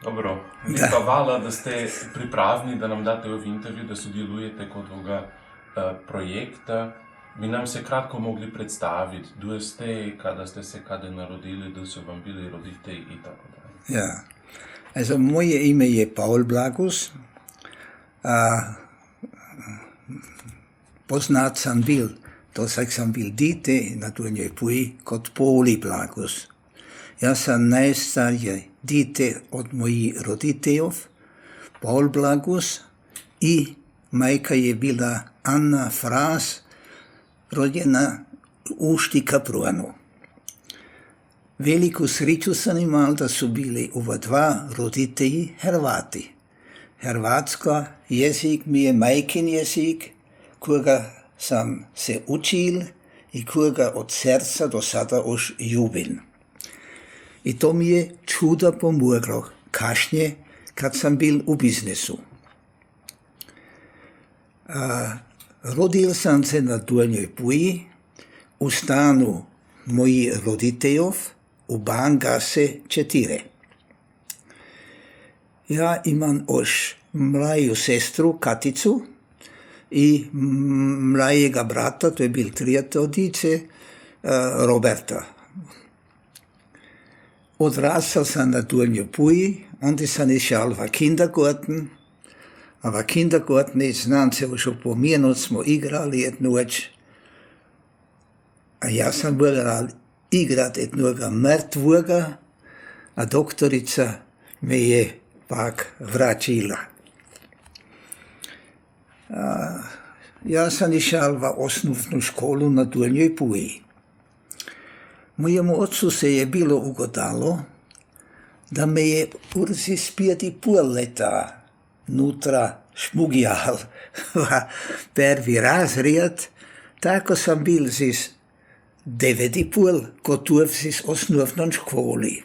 Dobro, mi pa hvala, da ste pripravni, da nam date v intervju, da sodelujete kod ovoga projekta. Bi nam se kratko mogli predstaviti, kdo ste, kada ste se kada narodili, da su vam bili roditelji i tako dalje. Ja, also moje ime je Paul Blagus. Poznat sam bil, doseg sam bil dite na Donjoj Puji kod Poli Blagus. Ja sam najstarije dite od mojih roditeljev, Paul Blagus, i majka je bila Anna Fras, rođena u Štikapruanu. Veliku sreću sam imal da su bili ova dva roditelji Hrvati. Hrvatska jezik mi je majkin jezik, kojega sam se učil i kojega od srca do sada už ljubim. I to mi je čuda pomoglo kašnje kad sam bil u biznesu. Rodil sam se na Donjoj Puji u stanu mojih roditeljev u Bangase 4. Ja imam još mlaju sestru Katicu i mlajega brata, to je bil trijeto dice, Roberta. Odrastal sam na Donjoj Puji, onda sam išao v kindergarten, a v kindergarten znam se už opomenut, smo igrali jednoć, a ja sam moral igrat jednoga mrtvoga, a doktorica me je pak vraćila. Ja sam išao v osnovnu školu na Donjoj Puji. Mojemu ocu se je bilo ugodalo, da me je urzi 5,5 leta nutra šmugijal v prvi razred, tako sam bil zis 9,5 gotov zis osnovnom školi.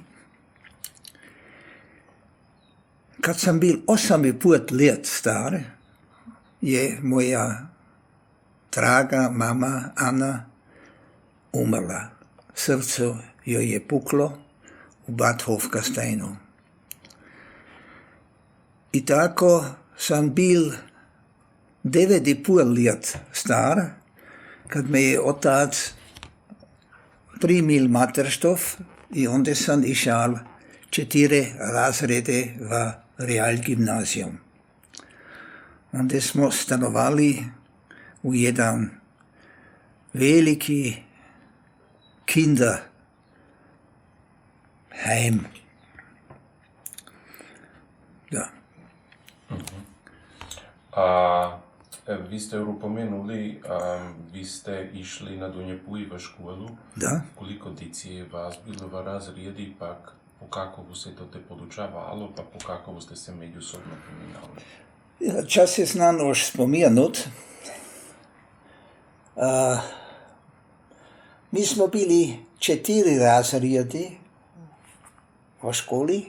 Kad sam bil 8,5 let star, je moja draga mama Anna umrla. Srce joj je puklo u Bad Hofgasteinu. I tako sam bil 9,5 let star, kad me je otac primil materštov i onda sam išao 4 razrede v realgimnazijum. Onda smo stanovali u jedan veliki Kinderheim. Da. Vi ste pomenuli, vi ste išli na Donjoj Puji v školu. Da. Koliko dici je vas bilo v razredi, pak po kakovu se to te podučavalo, pa po kakovu ste se međusobno pominjali? Ja, čas je znam už spomenut. Mi smo bili 4 razredi v školi.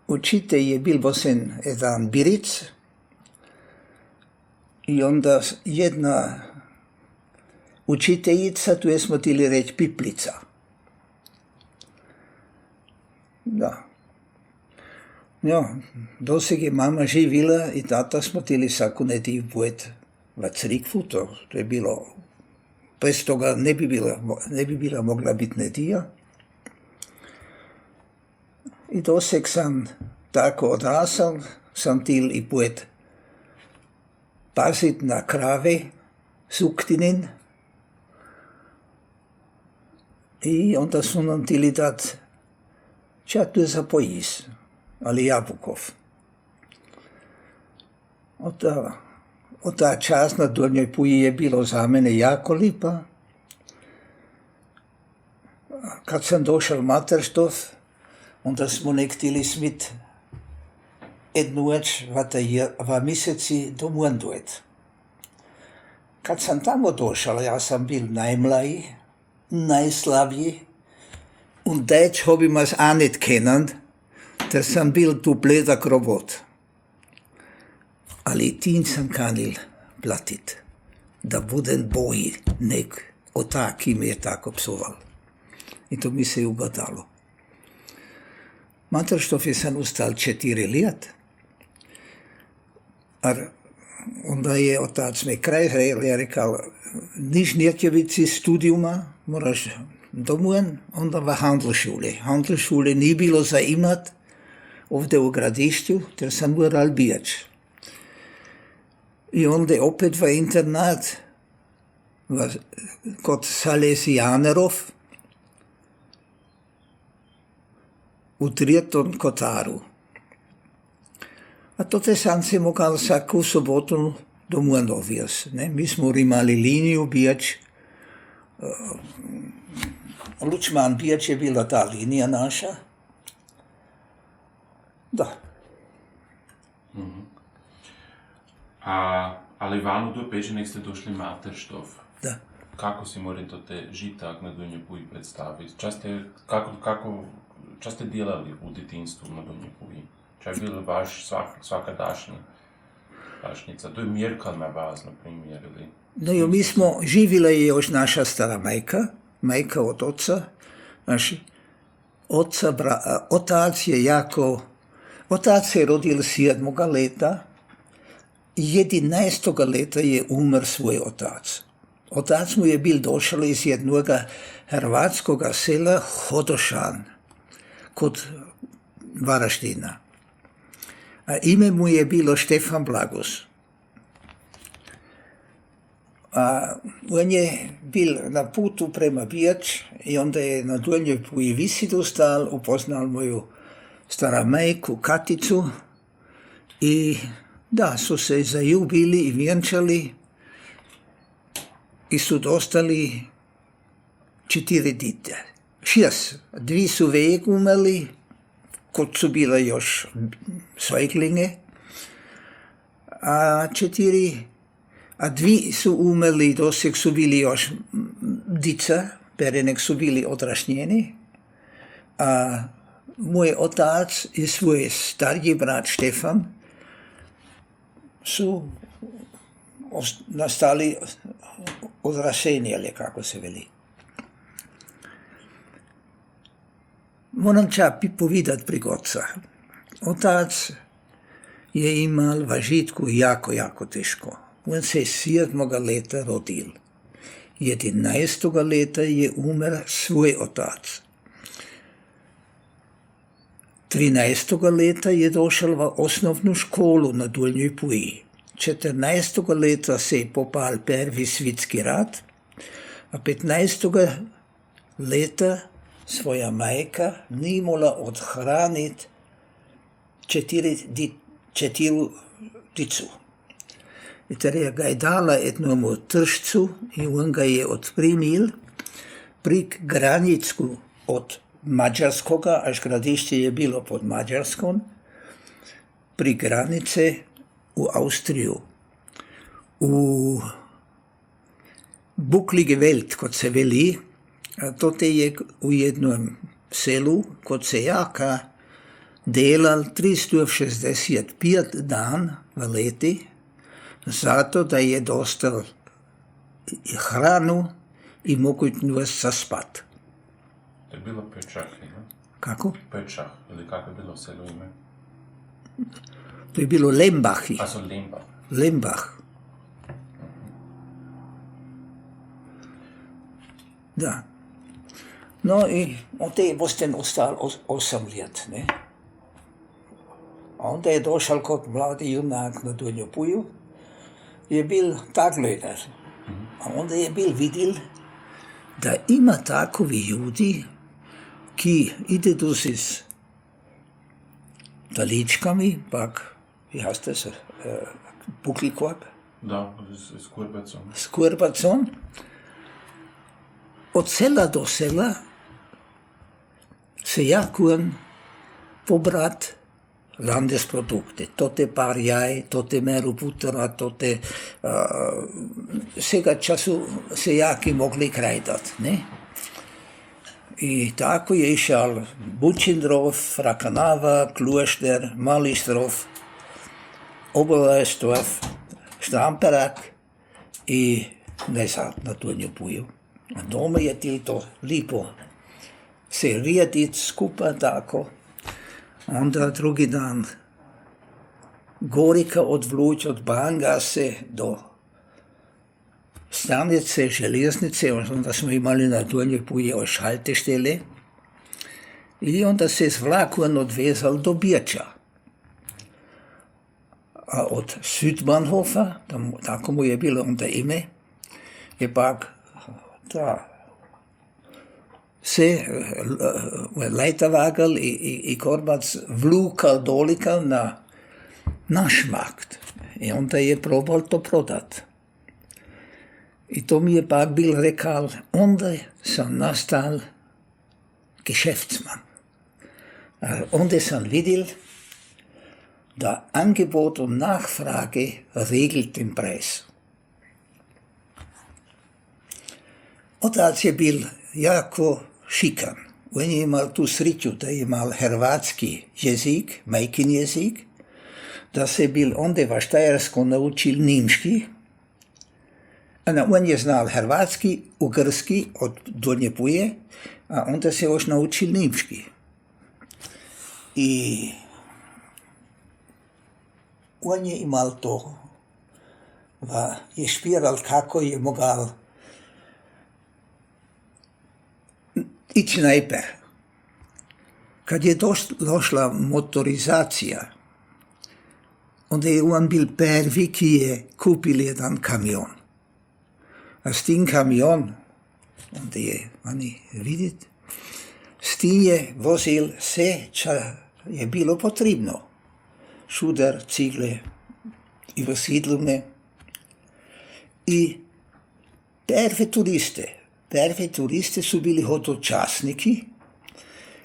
Učitelj je bil bosen jedan Biric i onda jedna učiteljica, tu smo htjeli reći Piplica. Da. Ja, doseg je mama živila i tata smo htjeli svaku nedjelju pojet v crikvu, to je bilo, bez toga ne bi bila mogla biti nedjelja. I doseg sam tako odrasal, sam htjel i pojet pazit na krave, suktinin. I onda su nam htjeli dat čatu za pojis, ali jabukov. Ta čas na Donjoj Puji je bilo za mene jako lipa. Kad sam došao materštov, onda smo ne htjeli smit jednu več v meseci domov dojet. Kad sam tamo došao, ja sam bil najmlaji, najslabiji und Deutsch hab ich mir's auch nicht kennen, der sam bil tu bleda krobot. Ali tin sam kanil platit, da budem boji nek otak, ki me je tako psoval. I to mi se je ubadalo. Materštov je sam ustal 4 let. Onda je otac me kraj je rekao, niš nekje vici studijuma, moraš domujen, onda v Handelsschule. Handelsschule ni bilo za imat ovdje u gradišću, ter sam moral bijeć. I onda opet v internat kod Salesijanerov u Trijeton Kotaru. A to te sam se mogel vsaku sobotu domov dovijaz. Mi smo imali liniju bijeć. Lučman bijeć je bila ta linija naša. Da. Ali vanu do Peženek ste došli Materštov. Da. Kako si morate te žiti tak na Donjoj Puji predstaviti? Čo ste delali v detinstvu na Donjoj Puji? Čo je bil vaš svakadašnjica? To je Mirka na vas, na primjer, ili? No jo, mi smo, živjela je još naša stara majka od oca. Naši otac se je rodil 7. leta, 11. leta je umr svoj otac. Otac mu je bil došel iz jednoga hrvatskoga sela Hodošan, kod Varaždina. A ime mu je bilo Štefan Blagus. On je bil na putu prema Bijač i onda je na Donjoj Puji Visidu stal, upoznal moju staramajku Katicu i da, su se zaljubili i vjenčali i su dostali 4 dite. 6. 2 su vek umrli, kod su bila još svajklinge, a 2 su umrli, doseg su bili još dica, perenek su bili odrašnjeni, a moj otac i svoj stariji brat Štefan su nastali odrašeni, ali kako se veli. Moram ča povedati prigodca. Otac je imal v žitku jako teško. On se je 7. leta rodil. 11. leta je umr svoj otac. 13. leta je došel v osnovnu školu na Donjoj Puji. 14. leta se je popal prvi svitski rat, a 15. leta svoja majka ni mogla odhraniti 4 dicu. I teda ga je dala jednomu tržcu i on ga je odprimil prik granicku od Mađarskoga, až gradišće je bilo pod Mađarskom, pri granice u Austriju. U Buklige Welt, kot se veli, to te je u jednom selu kod sejaka delal 365 dan v leti, zato da je dostal hranu i mogućnost za spat. To je bilo Pečah, ne? Kako? Pečah, ili kako je bilo selo ime? To je bilo Lembachi. A so Lembach. Lembach. Da. No i onda je Bosten ostal 8 let, ne? A onda je došel kot mladi junak na Donjo Puju, je bil tagledar. A onda je bil videl, da ima takovi ljudi, ki idedu s taličkami, pak, jaste se, puklikvap. Da, s kurbacom. S kurbacom. Od sela do sela se jakujem pobrat landesprodukte. Tote par jaj, tote meru putera, tote vsega času se jaki mogli krajdat, ne? I tako je išel Bučindrov, Frakanava, Kluešter, Malistrov, Obolestov, Štamperak i nazad na Donju Puju. A doma je ti to lipo se rijediti skupa tako. Onda drugi dan Gorika odvluč od Bangase do stanice, željeznice, onda smo imali na Donjoj Puji šalteštele. I onda se s vlakom odvezal do Birča. A od Südbahnhofa, tako mu je bilo onda ime, je pak se Leiterwagen i Korbac vlukal dolikal na naš markt. I onda je probal to prodat. I to mi je pak bil rekal, onda sam nastal Geschäftsmann. Onda sam videl, da Angebot und Nachfrage regelt den Preis. Otac je bil jako šikan. On je imel tu sreću, da je imel hrvatski jezik, majkin jezik, da se bil onda v Štajersko naučil nemški. On je znal hrvatski, ugrski od Donje Puje, a onda se još naučil nemški. I on je imel to, je špiral, kako je mogal ići najper. Kad je došla motorizacija, onda je on bil prvi, ki je kupil jedan kamion. A s tim kamion, onda je, oni vidite, s tim je vozil vse, čo je bilo potrebno. Šuder, cigle i vrsidlovne. I prve turiste su bili hodočasniki,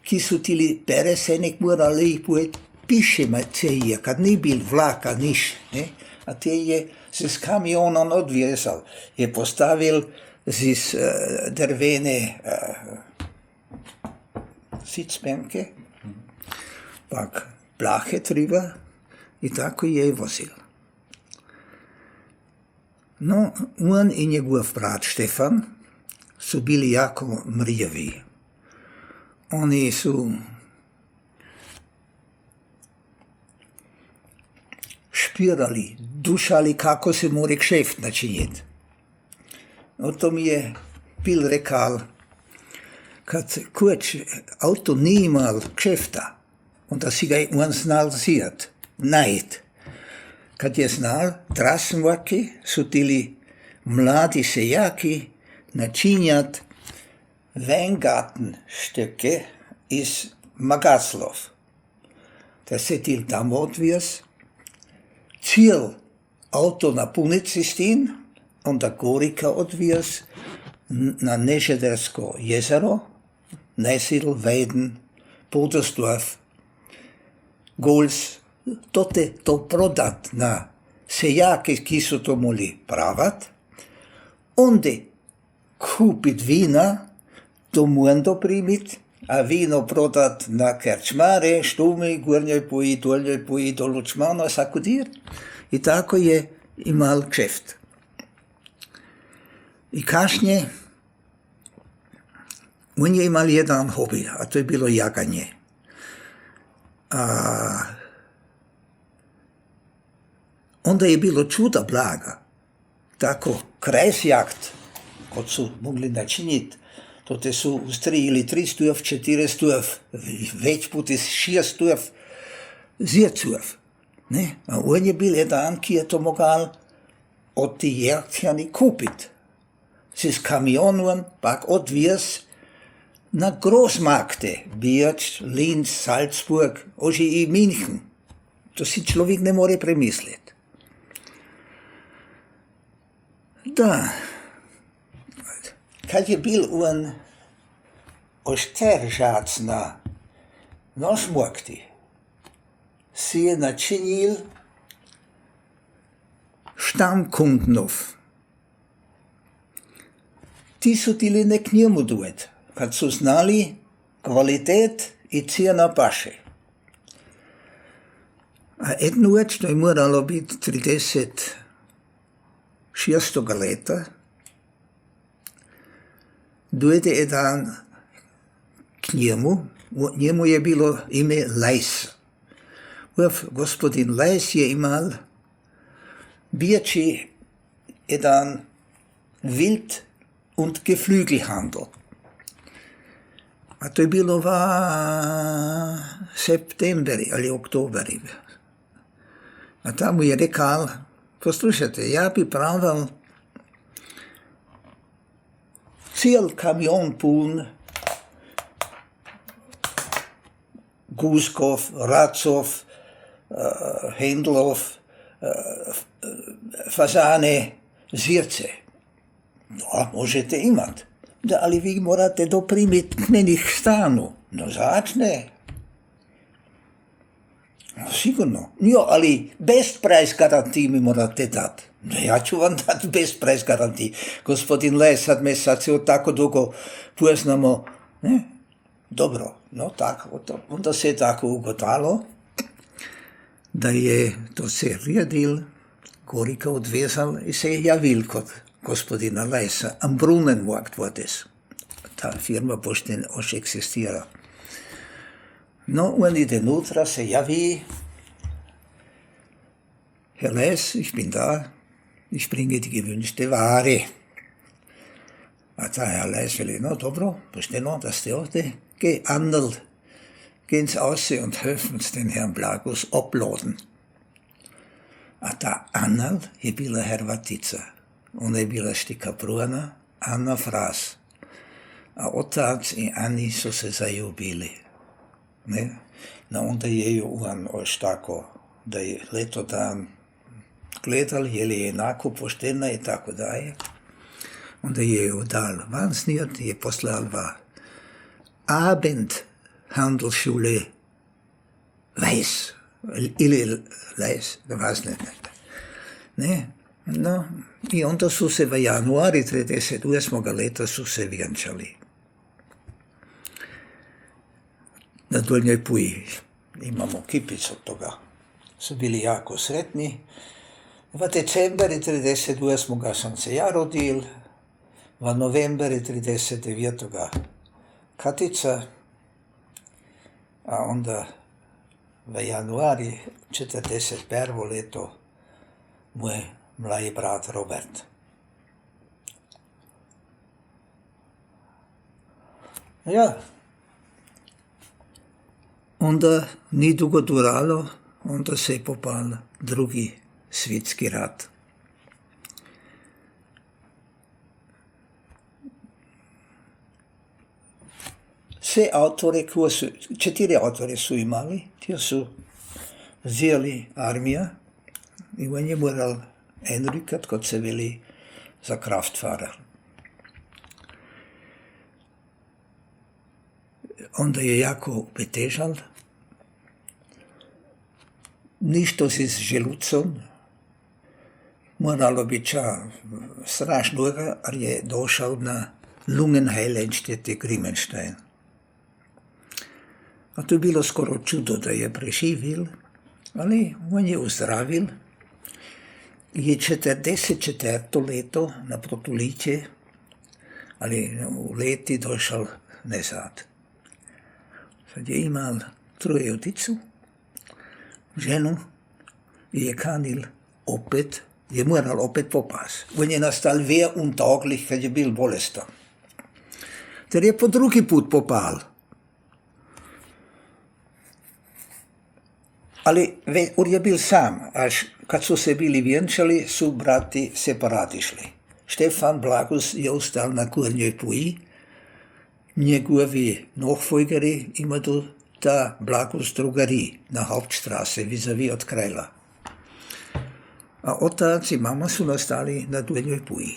ki so tili peresenek morali pojeti pišema ceje, kad ni bil vlaka, niš. Ne? A te je se s kamionom odvezal, je postavil z drvene sicbenke, pak plahe triba i tako je vozil. No, on i njegov brat Štefan su bili jako mrjevi. Oni su špirali, dušali, kako se mora kšeft načiniti. O to mi je bil rekal, kad kuć auto ni imal kšefta, onda si ga on znal zijat, najt. Kad je znal, Drasenwaki su tili mladi sejaki načinjat Weingartenstücke iz Magaclov. Da se til tam odvijez, cijel auto napunit si s tim, onda Gorika odvijez na Nežedersko jezero, Nesil, Weiden, Podersdorf, Gols, to prodat na sejake, ki so to mogli pravat, onda kupit vina, to mundo primit, a vino prodat na krčmare, Štume, Gornjoj Puji, Dolnjoj Puji, do Lučmana, sakudir. I tako je imal kšeft. I kašnje, on je imal jedan hobi, a to je bilo jaganje. Onda je bilo čuda blaga. Tako, kresjakt, kot su mogli načiniti, to te su uz 3 ili 3 stujov, 4 stujov, več puti 6 stujov, zjecujov. A on je bil jedan, ki je to mogal od ti jerkjani kupit. Si s kamionom pak odvijez na Großmarkte, Birč, Linz, Salzburg, oži i München. To si človek ne more premisliti. Da, kad je bil on ošteržac na Nošmorkti, si je načinil Stammkundnov. Ti su tili ne k njemu duet, kad su znali kvalitet i cijena paše. A jednu več, to je moralo biti 36. leta, dojde jedan k njemu je bilo ime Lajs. Gospodin Lajs je imal birči jedan Wild- und Geflügelhandel. A to je bilo v septembri ali oktobri. A tam mu je rekal, poslušajte, ja bi pravil cel kamion pun guskov, racov, hendlov, fazane, zvierce. No, možete imati. Da, ali vi morate doprimiti k meni k stanu. No, začne. No, sigurno. Jo, ali bestpreis garantij mi morate dati. No, ja ću vam dati bestpreis garantij. Gospodin Les, sad me sad se tako dugo poznamo. Ne? Dobro, no tako, onda se je tako ugodalo, da je to se redil, Gorika odvezal in se je javil kod gospodina Lajsa. Am Brunnenmarkt war das. Ta firma pošteno još eksistira. No, on ide nutra, se javi. Herr Lajs, ich bin da. Ich bringe die gewünschte Ware. A ta Herr Lajs veli, no dobro, pošteno, da ste ovdje. Geh, Anderl, gehen's ausse und helfen's den Herrn Blagus uploaden. A ta Anderl je bila Hrvatica. Ona je bila štika pruna, Anna Fras. A otac i Ani su se zaljubili. Ne? No onda je ju on još tako, da je leto dan gledal, je li je enako poštena i tako daje. Onda je ju dal van snijat, je poslal v Abendhandelsschule Weiss. Ili Weiss, da vas ne. No, i onda su se v januari 38. leta su se vjenčali. Na Dolnjoj Puji imamo kipicu toga. Su bili jako sretni. V decembri 38. sam se ja rodil, v novembri 39. Katica, a onda v januari 41. leto moj mladi brat Robert. Ja, onda ni dugo duralo, onda se je popal drugi svjetski rat. Vse avtore, četiri avtore su imali, ti su vzeli armija i on je moral enrikat, kot se veli, za Kraftfahrer. Onda je jako betežal, ništo si s želucom, moralo biti strašno, jer je došel na Lungenheilstätte Grimmenstein. A to je bilo skoro čudo, da je preživil, ali on je uzdravil. Je 44. leto na protolitje, ali v leti došel nazad. Sad je imal troje oticu, ženu, je kanil opet, je moral opet popas. On je nastal untaglich, kad je bil bolestan. Ter je po drugi put popal. Ali on je bil sam, až kad su se bili vjenčali, su brati separat išli. Štefan Blagus je ostal na Gornjoj Puji, njegovi nachfolgeri imaju ta Blagus drugari na Hauptstraße, vis-a-vis od Krajla. A otac i mama su nastali na Gornjoj Puji.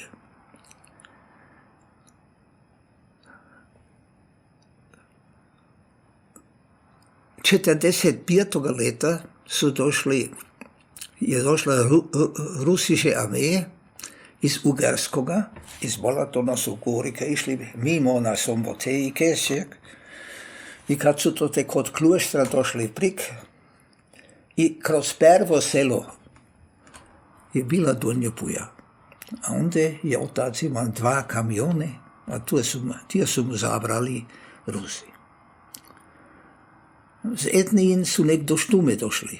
leta su je došla rusiše armeje iz Ugarskoga, iz Balatona su Gorika išli mimo na Sombote i Kesjek. I kad su to tek od Kluštra došli prik i kroz prvo selo je bila Donja Puja. A onda je otac imao 2 kamione, a ti su mu zabrali Rusi. Z Etnijin su nek do Štume došli.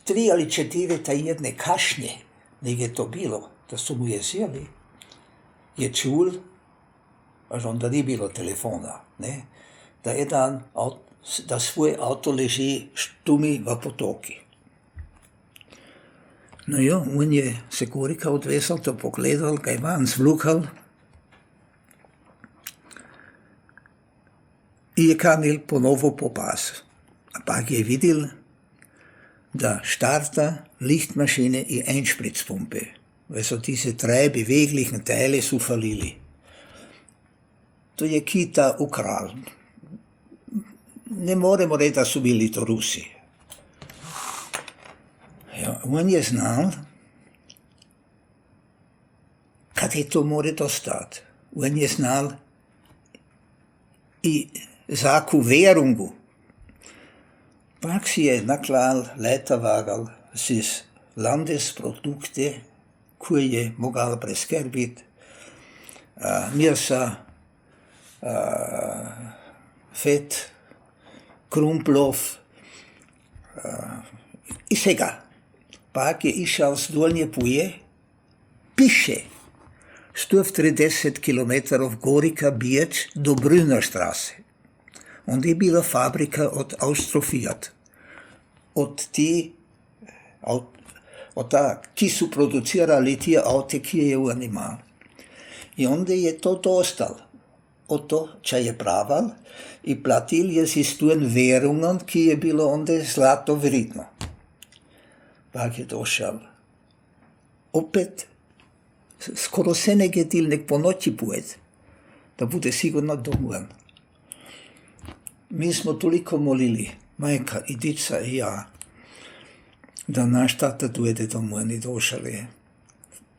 3 ali 4 jedne kašnje, nek je to bilo, da su mu je sjeli, je čul, až onda ni bilo telefona, ne, da svoj avto leži Štumi v potoki. No jo, on je se Gorika odvesal, to pogledal, ga je van zvlukal i je kanil ponovo po pas. Ampak je videl, da starta Lichtmaschine i Einspritzpumpe. Also diese 3 beweglichen Teile so verlili. To je Kita ukral. Ne moremo reči, da su bili to Rusi. Ja, on je znal, kad je to more dostat. On je znal i zaku verungu. Pak si je naklal Leiterwagen z Landesprodukte, koje je mogal preskrbiti, mesa, fet, krumplov i vsega. Pak je išel z Dolnje Puje, piše, 130 kilometrov Gorika Biječ do Brünnerstraße. Onda je bila fabrika od Austrofiat. Ki su producirali tije avte, ki je on imel. I onda je to dostal. Od to, če je praval, i platil je si s tujem verungom, ki je bilo onda zlato vredno. Pak je došel. Opet, skoro se ne gedil, nek po noći pojed, da bude sigurno domov. Mi smo toliko molili, majka i dica i ja, da naš tata dojede domov i došel je.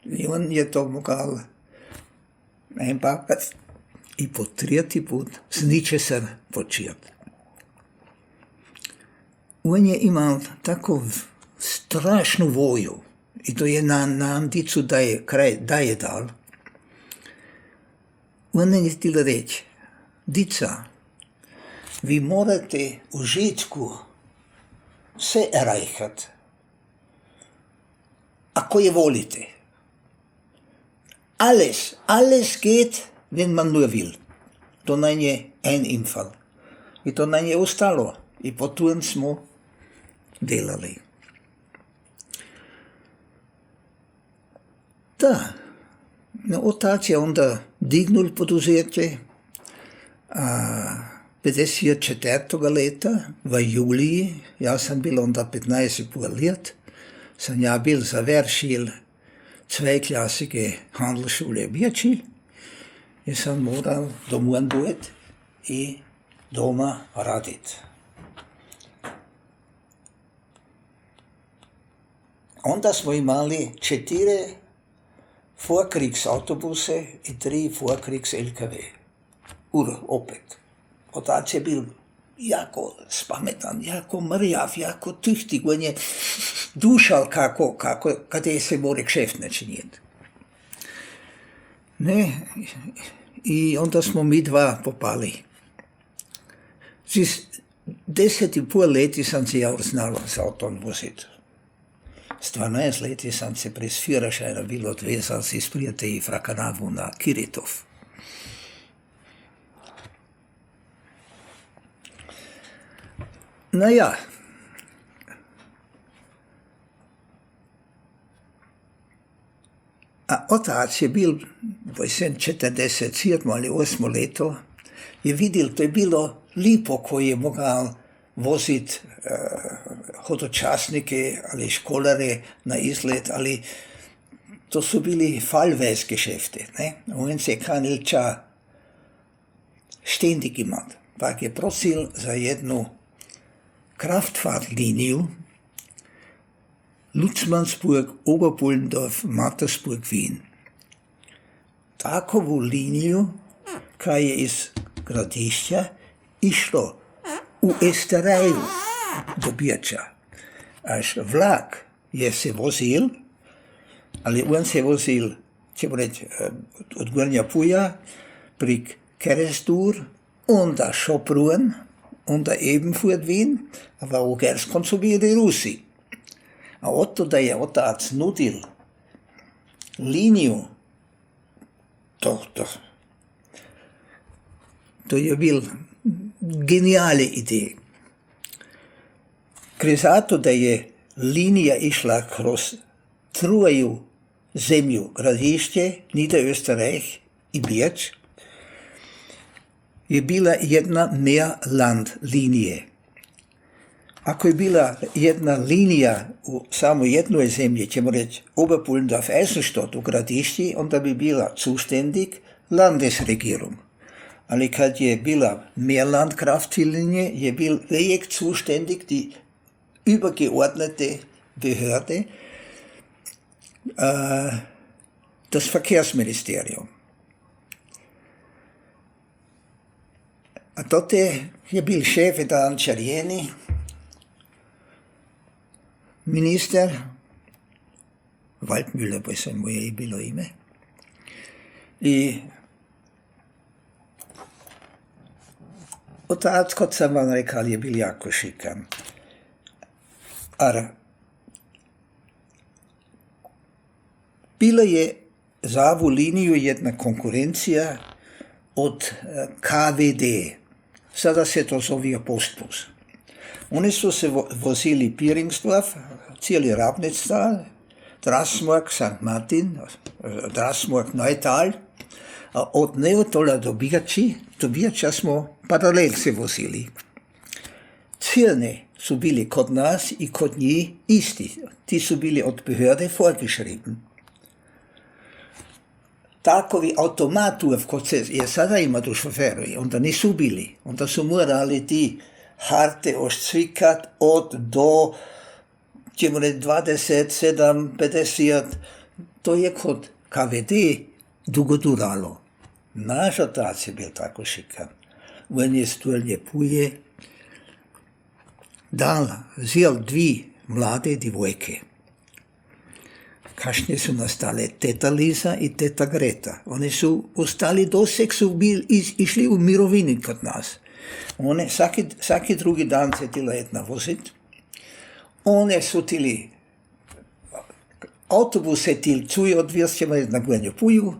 I on je to mogal ampak i po 3. put z ničesar početi. On je imel tako strašnu voju i to je na Andicu da je dal. On je htjela reći, dica, vi morate u Žitku vse erajhat, ako je volite. Alles geht, wenn man nur will. To nam je en infal. I to nam je ostalo. I potom smo delali. Da, otac je onda dignul poduzetje, 54. leta, v juliji, jaz sem bil onda 15,5 let, sem ja bil završil 2 klasike Handelsschule Biječi in sem moral domov dojeti i doma raditi. Onda smo imali 4 Vorkriegs autobuse i 3 Vorkriegs LKW. Opet. Otac je bil jako spametan, jako mrjav, jako tüchtig. On je dušal kada se more kšeft načinjeti. Ne, i onda smo mi 2 popali. Z 10,5 leti sam se ja znal z avtom voziti. S 12 leti sam se brez führerscheina bil odvezal iz prijatelji Frakanavu na Kiritov. No ja, a otac je bil v 47 ali 8 leto, je videl, to je bilo lepo, ko je mogal voziti hodočasnike ali školare na izlet, ali to so bili Fallweisgeschäfte. On se je kanil ča ständig imati. Pa je prosil za jednu Kraftfahrtliniju Lutzmannsburg, Oberpullendorf, Mattersburg, Wien. Takovu liniju, kaj je iz Gradišća išlo u Esteraju do Bijeća. Až vlak je se vozil, ali on se vozil, ćemo reći, od Gornja Puja, prik Kerestur, onda Šoprun, onda Ebenfurt Wien, aber auch erst konsumierte Rusi. A oto da je otac nudil liniju, to je bil genijalna ideja. Gre za to, da je linija išla kroz truju zemlju, Gradišće, Niederösterreich i Birč, je bila jedna Meerland linije. Ako je bila jedna linija u samo jednoj zemlji, ćemo reći Oberpullendorf-Eisenstadt u Gradišći, onda bi bila zuständig Landesregierung. Ali kad je bila Meerlandkraftlinie, je bil Projekt zuständig die übergeordnete Behörde, das Verkehrsministerium. A tote je bil šef Dan Čarjeni, minister, Waldmüller pa se mu je bilo ime, i otac, kot sam vam rekal, je bil jako šikan. Bila je za ovu liniju jedna konkurencija od KVD. Sada se to zove Postbus. Oni su se vozili Piringsdorf, cijeli Rabnitztal, Drasmork, St. Martin, Drasmork, Neutal. A od Neutola do Birča smo paralel se vozili. Cirne su bili kod nas i kod njih isti. Ti su bili od Behörde vorgeschrieben. Takovi automatov, kot se je sada ima do šoferji, onda nisu bili. Onda su morali ti harte ošcvikat od do, ćemo reći, 27, 50. To je kod KVD dugo duralo. Naš otac je bil tako šikan. On je stolje puje dal, vzel dvi mlade divojke. Kasnije su nastale teta Liza i teta Greta. Oni su ostali doseg, su išli u mirovini kod nas. One svaki drugi dan se tila jedna vozit. One su tili autobuse til cuj odvijestjama na gvenju puju,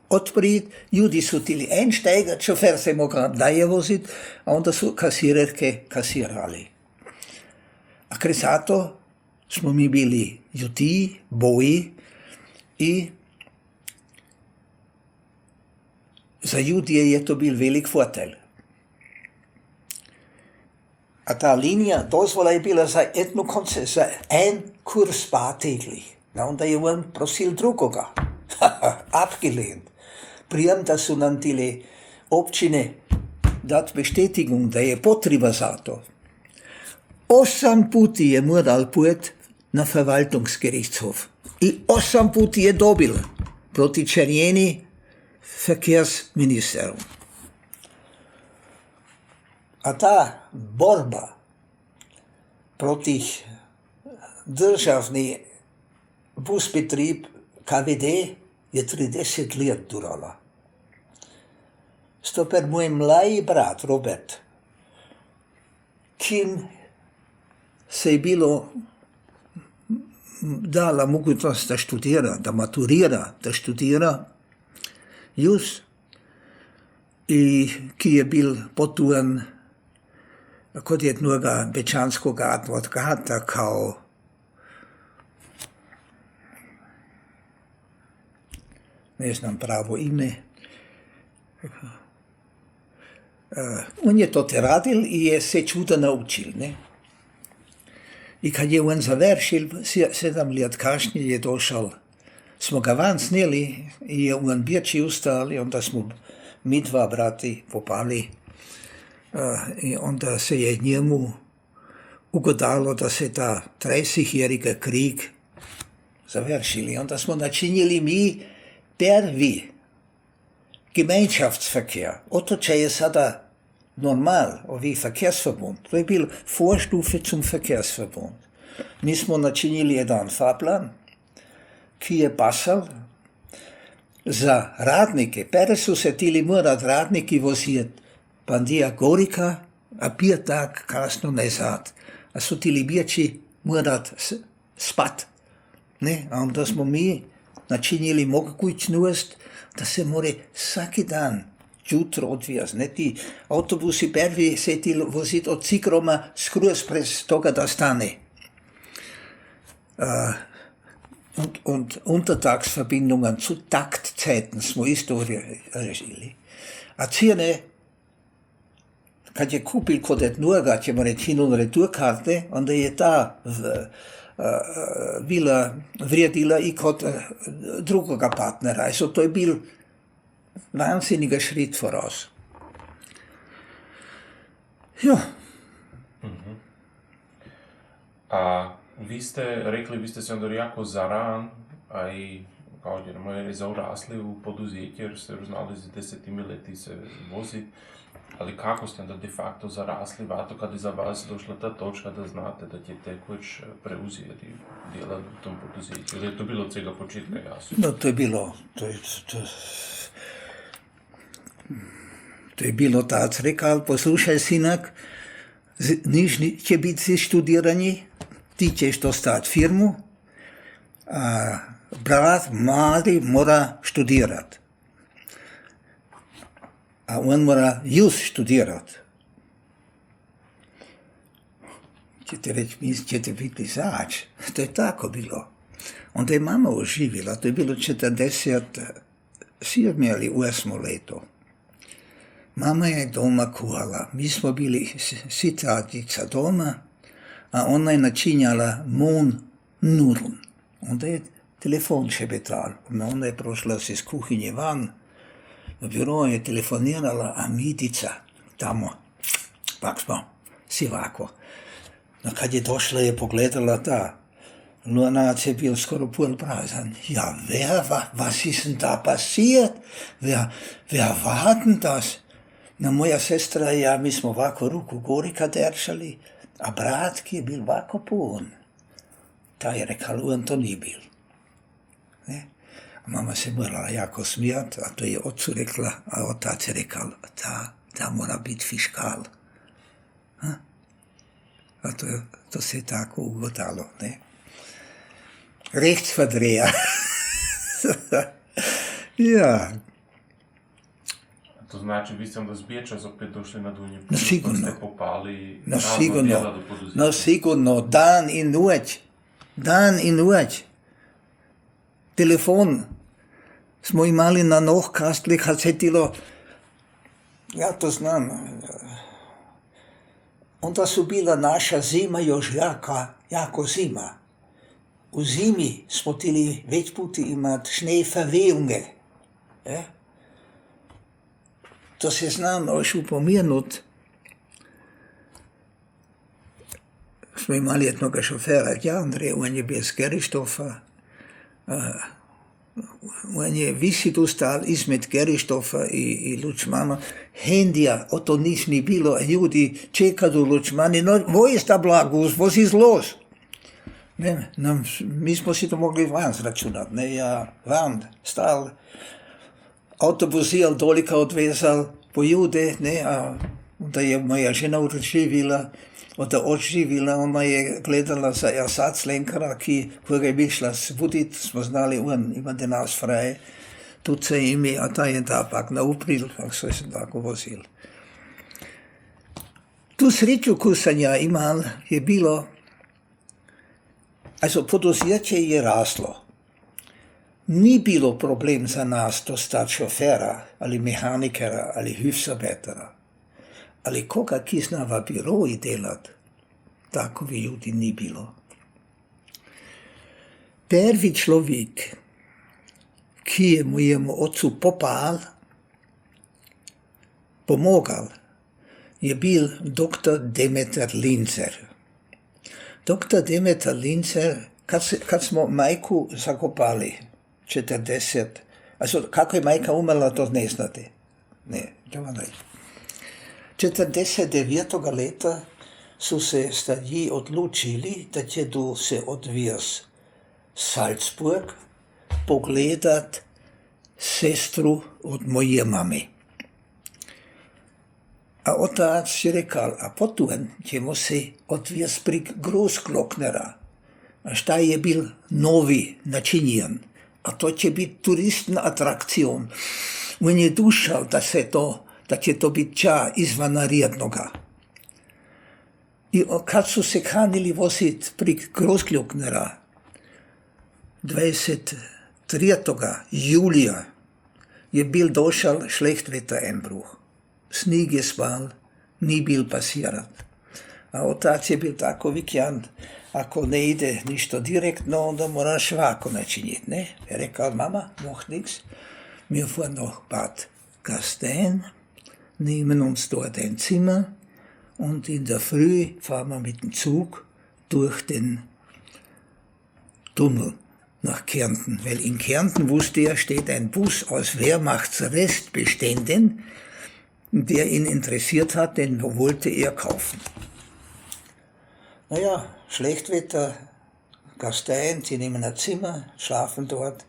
otprit, ljudi su tili einsteiger, šofer se mogla dalje vozit, a onda su kasirerke kasirali. A kresato smo mi bili ljudi, boji i za Judije je to bil velik vorteil. A ta linija dozvola je bila za za en kurs täglich. Onda je on prosil drugoga. Abgelehnt. Prijem, da su nam tile občine dat bestätigung, da je potreba za to. 8 puti je moral put na Verwaltungsgerichtshof. I 8 puti je dobil proti Čarjeni Verkehrsministeru. A ta borba proti državni busbetrieb KVD je 30 let durala. Stoper moj mladi brat Robert, kim se je bilo dala mogućnost da študira, da maturira, da študira jus, i ki je bil potujen kod jednoga bečanskoga advokata kao ne znam pravo ime. On je to radil i je se čuda naučil. Ne? I kad je on završil, 7 let kasnije je došel, smo ga van snijeli i je on Birči ustali, onda smo mi dva brati popali i onda se je njemu ugodalo da se ta 30-jährige krig završili. Onda smo načinili mi prvi Gemeinschaftsverkehr. Otoče je sada normal, ovi Verkehrsverbund. To je bil Vorstufe zum Verkehrsverbund. Mi smo načinili jedan fahrplan, ki je pasal za radnike. Pere su se tili morat radniki voziti Pandija Gorika, a tak kasno nazad. A su tili bjeći morat spat. Ne? A onda smo mi načinili mogućnost da se more svaki dan jutro odvijaz. Ne? Ti autobusi prvi se ti vozit od Cikroma skroz prez toga da stane. Und Untertagsverbindungen zu Taktzeiten smo isto režili. A cijene, kad je kupil kod jednoga, ćemo reći, returkarte, onda je ta bila vrijedila i kod drugoga partnera. Also, to je bil wahnsinniger Schritt voraus. Ja. A vi ste se onda jako zaran, a i kao jer zaurasli u poduzeće, jer ste znali za 10 leti se voziti, ali kako ste onda de facto zarasli, vato kad je za vas došla ta točka da znate da ćete koč preuzeti djela u tom poduzeću, ili je to bilo od svega početka jasno? No, to je bilo tac rekal, poslušaj sinak, niš će biti si študirani, ti ćeš to stati firmu, a brat mali mora študirat. A on mora just študirat. Ćete reći, mi ćete biti zač. To je tako bilo. Onda je mama oživila, to je bilo 47 ili 8 leto. Mama je doma kuhala, mi smo bili sitatica doma, a ona je načinjala mun nurun. Onda je telefon šebetal, onda je prošla se iz kuhinje van, na biro je telefonirala, a Mitica tamo, pak smo, si ovako. No kad je došla je pogledala ta, lunac je bil skoro pol prazan. Ja, was ist denn da passiert? Wer war denn das? No, moja sestra i ja, mi smo ovako ruku Gorika držali, a brat ki je bil ovako pun. Ta je rekal, on to ni bil. Ne? A mama se morala jako smijat, a to je ocu rekla, a otac je rekal, ta mora biti fiškal. A to se je tako ugodalo, ne? Rechtsverdreher. Ja. To znači, vi ste onda s Bječa opet došli na Dunje, No sigurno. ste popali No razna djela do poduzeća. No sigurno, dan in noč. Telefon smo imali na nohkastli, kad se tilo, ja to znam, onda su bila naša zima još jako zima. U zimi smo tili već puti imat Schneeverwehungen. Ja? To se znam još upomenut. Smo imali jednoga šofera, Andrej, on je bil z Gerištofa. On je visit ustal izmed Gerištofa i Lučmana. Hendija, o to nič ni bilo, ljudi čekali u Lučmani, no, wo ist der Blagus, was ist los? Ne, no, mi smo si to mogli van zračunati, ne, ja, van, stal, autobusijal dolika odvezal po jude, ne, a onda je moja žena odživila, ona je gledala za Ersatzlenkera, kojega je bi šla svodit, smo znali, on ima denar fraje, tudi se imi, a ta je pak na April, ako so se tako vozili. Tu sreču, ko sam ja imal, je bilo, also poduzeće je raslo. Ni bilo problem za nas dostati šofera, ali mehanikera, ali hufsarbeitera. Ali koga ki zna v biroji delat, takovi ljudi ni bilo. Prvi človek, ki je mojemu ocu pomagal, je bil dr. Demeter Linzer. Dr. Demeter Linzer, kad smo majku zakopali, 40, also kako je majka umrla, to ne znate. Ne, to vam reći. 49. leta su se stariji odločili, da će se odvijati Salzburg, pogledat sestru od moje mamy. A otac si rekal, a potom ćemo se odvijest prek Großglocknera. A šta je bil novi načinjen. A to će biti turistna atrakcion. On je dušal, da će to biti ča izvanrednoga. I kad su se kanili voziti prek Großglocknera 23. julija je bil došel Schlechtwettereinbruch. Snig je spal, ni bil pasirat. A otac je bil tako vikjan, ako ne ide ništo direktno, onda moraš ovako načiniti, ne? Je rekao, mama, noch nichts. Wir fahren nach Bad Gastein, nehmen uns dort ein Zimmer und in der Früh fahren wir mit dem Zug durch den Tunnel nach Kärnten. Weil in Kärnten, wusste er, steht ein Bus aus Wehrmachtsrestbeständen, der ihn interessiert hat, den wollte er kaufen. Naja, Schlechtwetter, Gastein, sie nehmen ein Zimmer, schlafen dort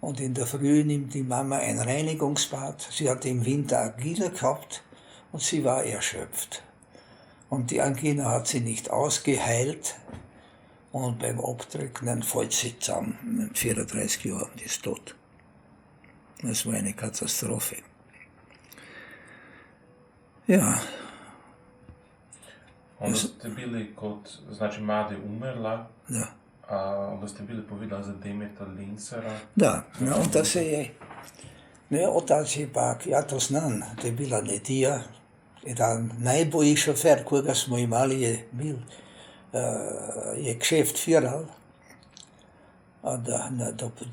und in der Früh nimmt die Mama ein Reinigungsbad. Sie hatte im Winter Angina gehabt und sie war erschöpft. Und die Angina hat sie nicht ausgeheilt und beim Abtrocknen fällt sie zusammen. Mit 34 Jahren ist tot. Das war eine Katastrophe. Ja. Onda ste bili kod, znači Made umrla, Da. a onda ste bili povedali za Demetra Lincera. Da, no, onda se je, ne, otac je pak, ja to znam, to je bila nedija, jedan najbolji šofer, kojega smo imali, je bil, je kšeft firal, a da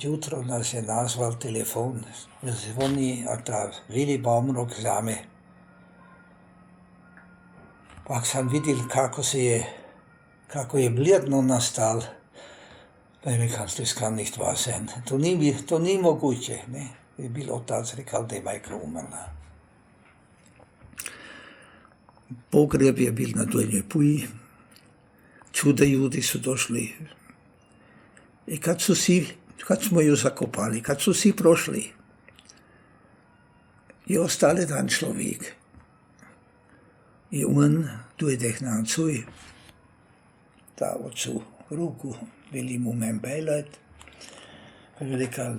jutro nas je nazval telefon, zvoni, a ta Willy Baumrock zame. Pa sam videl, kako je bljedno nastal. Pa je rekel, das kann nicht wahr sein. To ni moguće, ne. Je bil otac rekel, da je majka umrla. Pogreb je bil na Donjoj Puji. Čude ljudi su došli. I kad smo ju zakopali, kad su vsi prošli, je ostal jedan človek. I on dojde k nám cuj, da ocu ruku, bili mu men bejlet. Pa je rekel,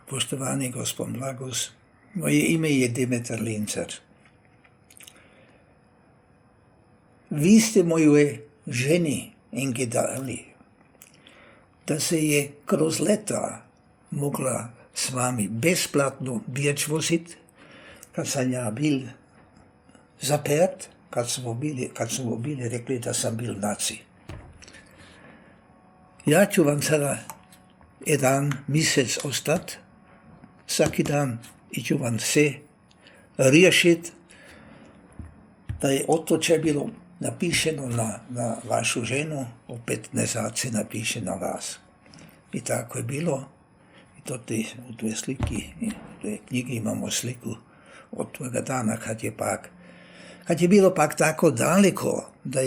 poštovani gospod Blagus, moje ime je Demeter Lincer. Vi ste moje ženi dali, da se je kroz leta mogla s vami besplatno bječ voziti, kad sam ja bil zapert, kad smo bili rekli da sam bil naci. Ja ću vam sada jedan mjesec ostat, svaki dan, i ću vam se riješit, da je otoče bilo napišeno na vašu ženu, opet nezaci napiše na vas. I tako je bilo. I to u toj sliki, u toj knjigi imamo sliku od toga dana kad je bilo pak tako daleko, da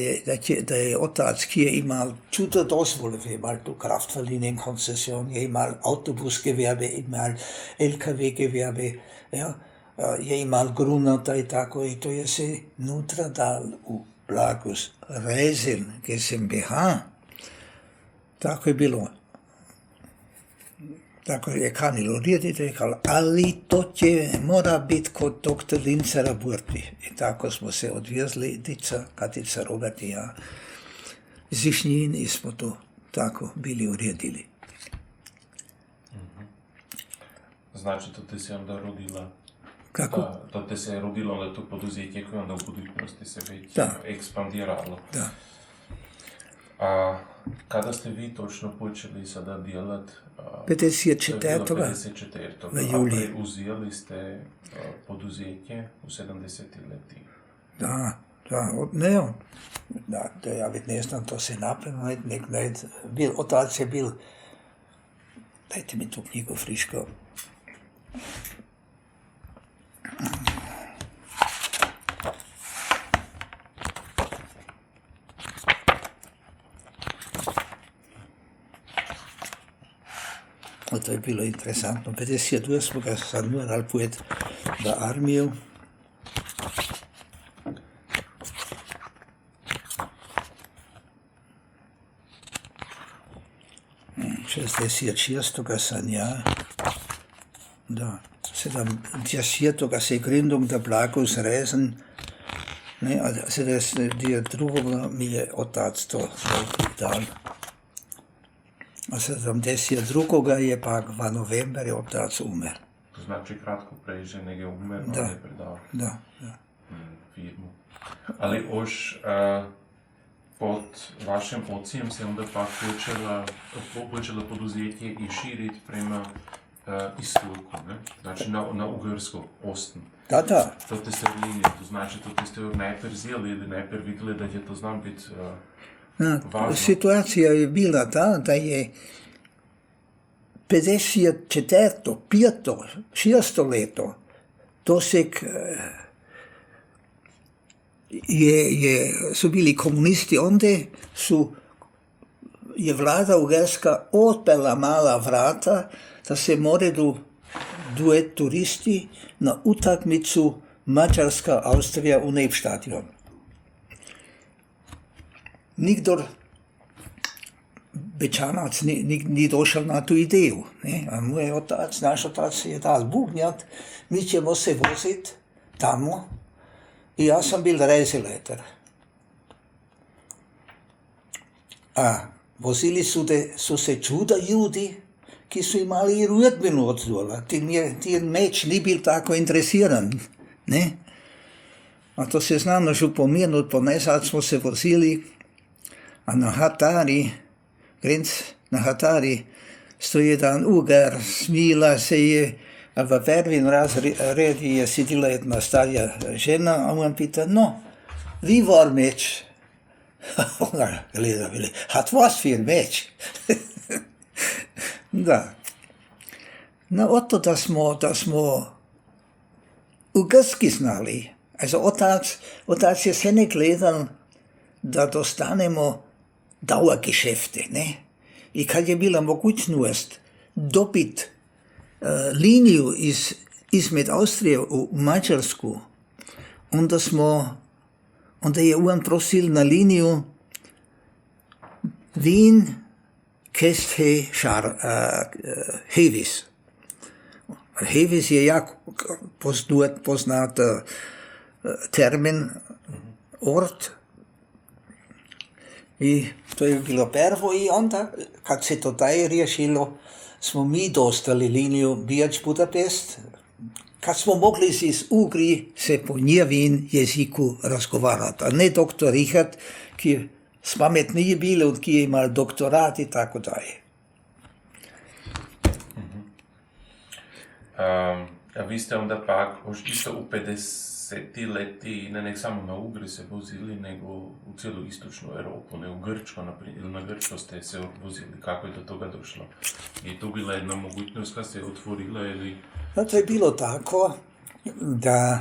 je otac, ki je imal čudo dozvole, je imal tu Kraftverlinien-Konzession, je imal Autobusgewerbe, imal LKW-Gewerbe, ja, je imal Grunata i tako, i to je se nutra dal u Blagus Reisen GmbH. Tako je bilo. Tako je kanilo urediti, rekao, ali to mora biti kod doktor Lincera Burti. I tako smo se odvezli, Dica, Katica, Robert i ja, Zišnjin, i smo to tako bili uredili. Znači, to ti se onda rodila? Kako? To ti se je rodilo onda to poduzetje koje onda u budućnosti se već ekspandiralo. Da. A kada ste vi točno počeli sada djelat? 54. julija. A preuzeli ste poduzetje u 70. letih? Da, ja vid ne znam, to se napravilo, otac je bil, dajte mi tu knjigu friško. to je bilo interesantno. 52 smo ga sanurali pojeti v armijo. Šestdeset sanja, da 70. se je Gründung der Blagusreisen, ne, a 72. mi je otac to dal. A 72. je pak v novembru otac umrl. To znači kratko prej že nekaj umrl, Da. ali je predal Da. firmu. Ali už pod vašim ocem se onda pak počela poduzetje i širiti prema istoku, ne? Znači na Ugrsko, Osten. Da. To ste linije, to znači to ste najprej zjeli ili najprej vidjeli da je to znam biti važno. Situacija je bila ta, da je 54., 5., 6. leto doseg so bili komunisti, onde je vlada Ugarska odpela mala vrata, da se morajo duet turisti na utakmicu Mađarska-Austrija u Nebstadion. Nikdor Bečanac ni došel na tu ideju. Ne? A moj otac, naš otac je dal bugnjat, mi ćemo se voziti tamo i ja sam bil rezileter. A vozili so se čuda ljudi, ki so imali rodbino od dola. Ti meč ni bil tako interesiran. Ne? A to se znamo že pomeniti, po mesec smo se vozili, a na Hatari, na Hatari, stoji jedan Ugar, smila se je, a v prvem razredu je sedela jedna starja žena, a on pita, no, vi var meč. Ona gleda, hat was für meč? Da. No, oto da smo ugrski znali. Also otac je se ne gledal, da dostanemo Dauergeschäfte, ne? I kad je bila mogućnost dobiti liniju izmed Austrije u Mađarsku, onda je on prosil na liniju Wien, Kesthe, Hevis. Hevis je jako poznat termin, ort. I to je bilo prvo i onda, kad se to taj riješilo, smo mi dostali liniju Bijač-Budapest, kad smo mogli iz Ugri se po njevin jeziku razgovarati, a ne doktor Richard, ki pametniji bil, ki je imel doktorat i tako dalje. A vi ste onda pak už isto u 50 leti ne samo na Ugri se vozili, nego u cijelu istočnu Europu, ne u Grčko, ili na Grčko ste se vozili, kako je do toga došlo? Je to bila jedna mogućnost kad se otvorila ili... No, to je bilo tako, da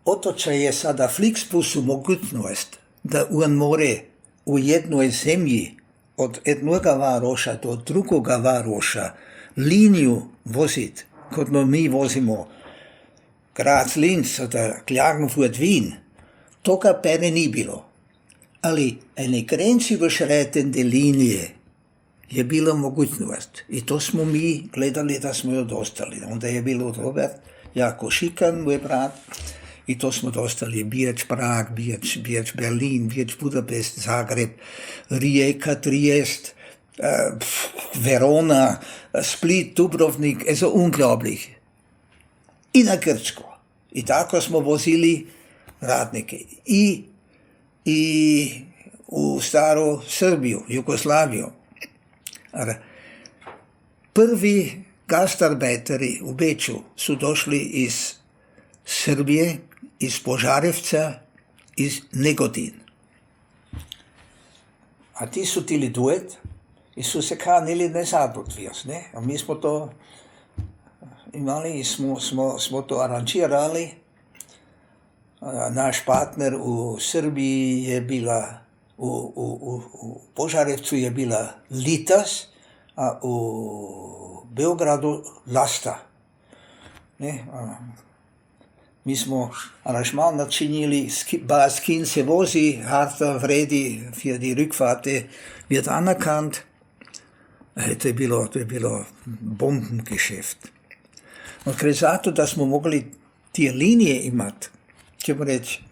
otočaj je sada Flixbusu mogućnost, da on more u jednoj zemlji od jednoga varoša do drugoga varoša liniju voziti, kot mi vozimo Graz-Linz oder Klagenfurt-Wien. Toga pere ni bilo. Ali ene grenzüberschreitende linije je bila mogućnost. I to smo mi gledali da smo jo dostali. Onda je bilo Robert jako šikan, moj brat, i to smo dostali Bijač-Prag, Bijač-Berlin, Bijač-Budapest, Zagreb, Rijeka, Triest, Verona, Split, Dubrovnik, also unglaublich. I na Grčko. I tako smo vozili radnike. I u staru Srbiju, Jugoslaviju. Prvi gastarbeiteri u Beču su došli iz Srbije, iz Požarevca, iz Negodin. A ti su tili duet i su se kanili nazad odvijati, ne? A mi smo to imali i smo to aranžirali. Naš partner u Srbiji je bila u Požarevcu je bila Litas, a u Beogradu Lasta. Ne? Mi smo aranžman načinili, Baskin se vozi, Harta vredi, für die Rückfahrt wird anerkannt. To je bilo Bombengeschäft. In gre za to, da smo mogli te linije imati, ćemo reći,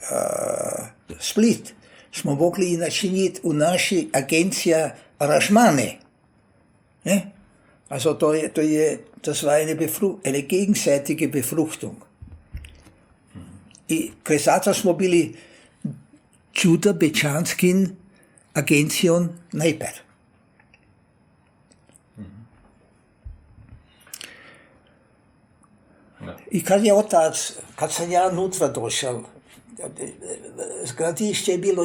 Split, smo mogli načiniti u naši agencija aranžmane. Ne? Also das war eine gegenseitige Befruchtung. I gre za to smo bili Čuda-Bečanskin agencijom najper. I kad sam ja nutra došao, zgradište je bilo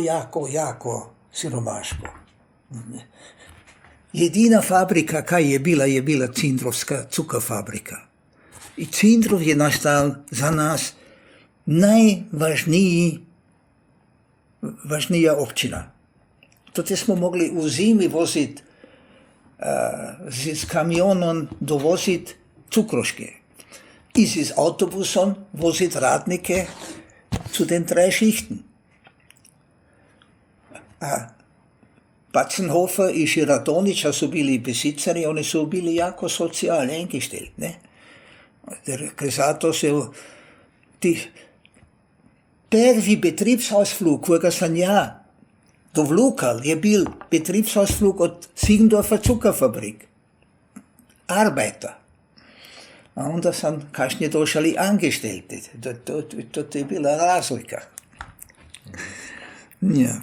jako siromaško. Jedina fabrika kaj je bila Cindrovska cukrfabrika. I Cindrov je nastal za nas najvažnija općina. Tote smo mogli u zimi voziti s kamionom dovoziti cukroške. I s Autobusom voziti radnike zu den 3 Schichten. A Batzenhofer i Širatoniča su bili besicari, oni su bili jako socijalno eingestellt. Ne? Gre za to se prvi Betriebsausflug, ko ga sam ja dovlukal, je bil Betriebsausflug od Sigendorfer Zuckerfabrik. Arbeiter. A onda sam kasnije došao i Angestellte. To je bila razlika. Ja.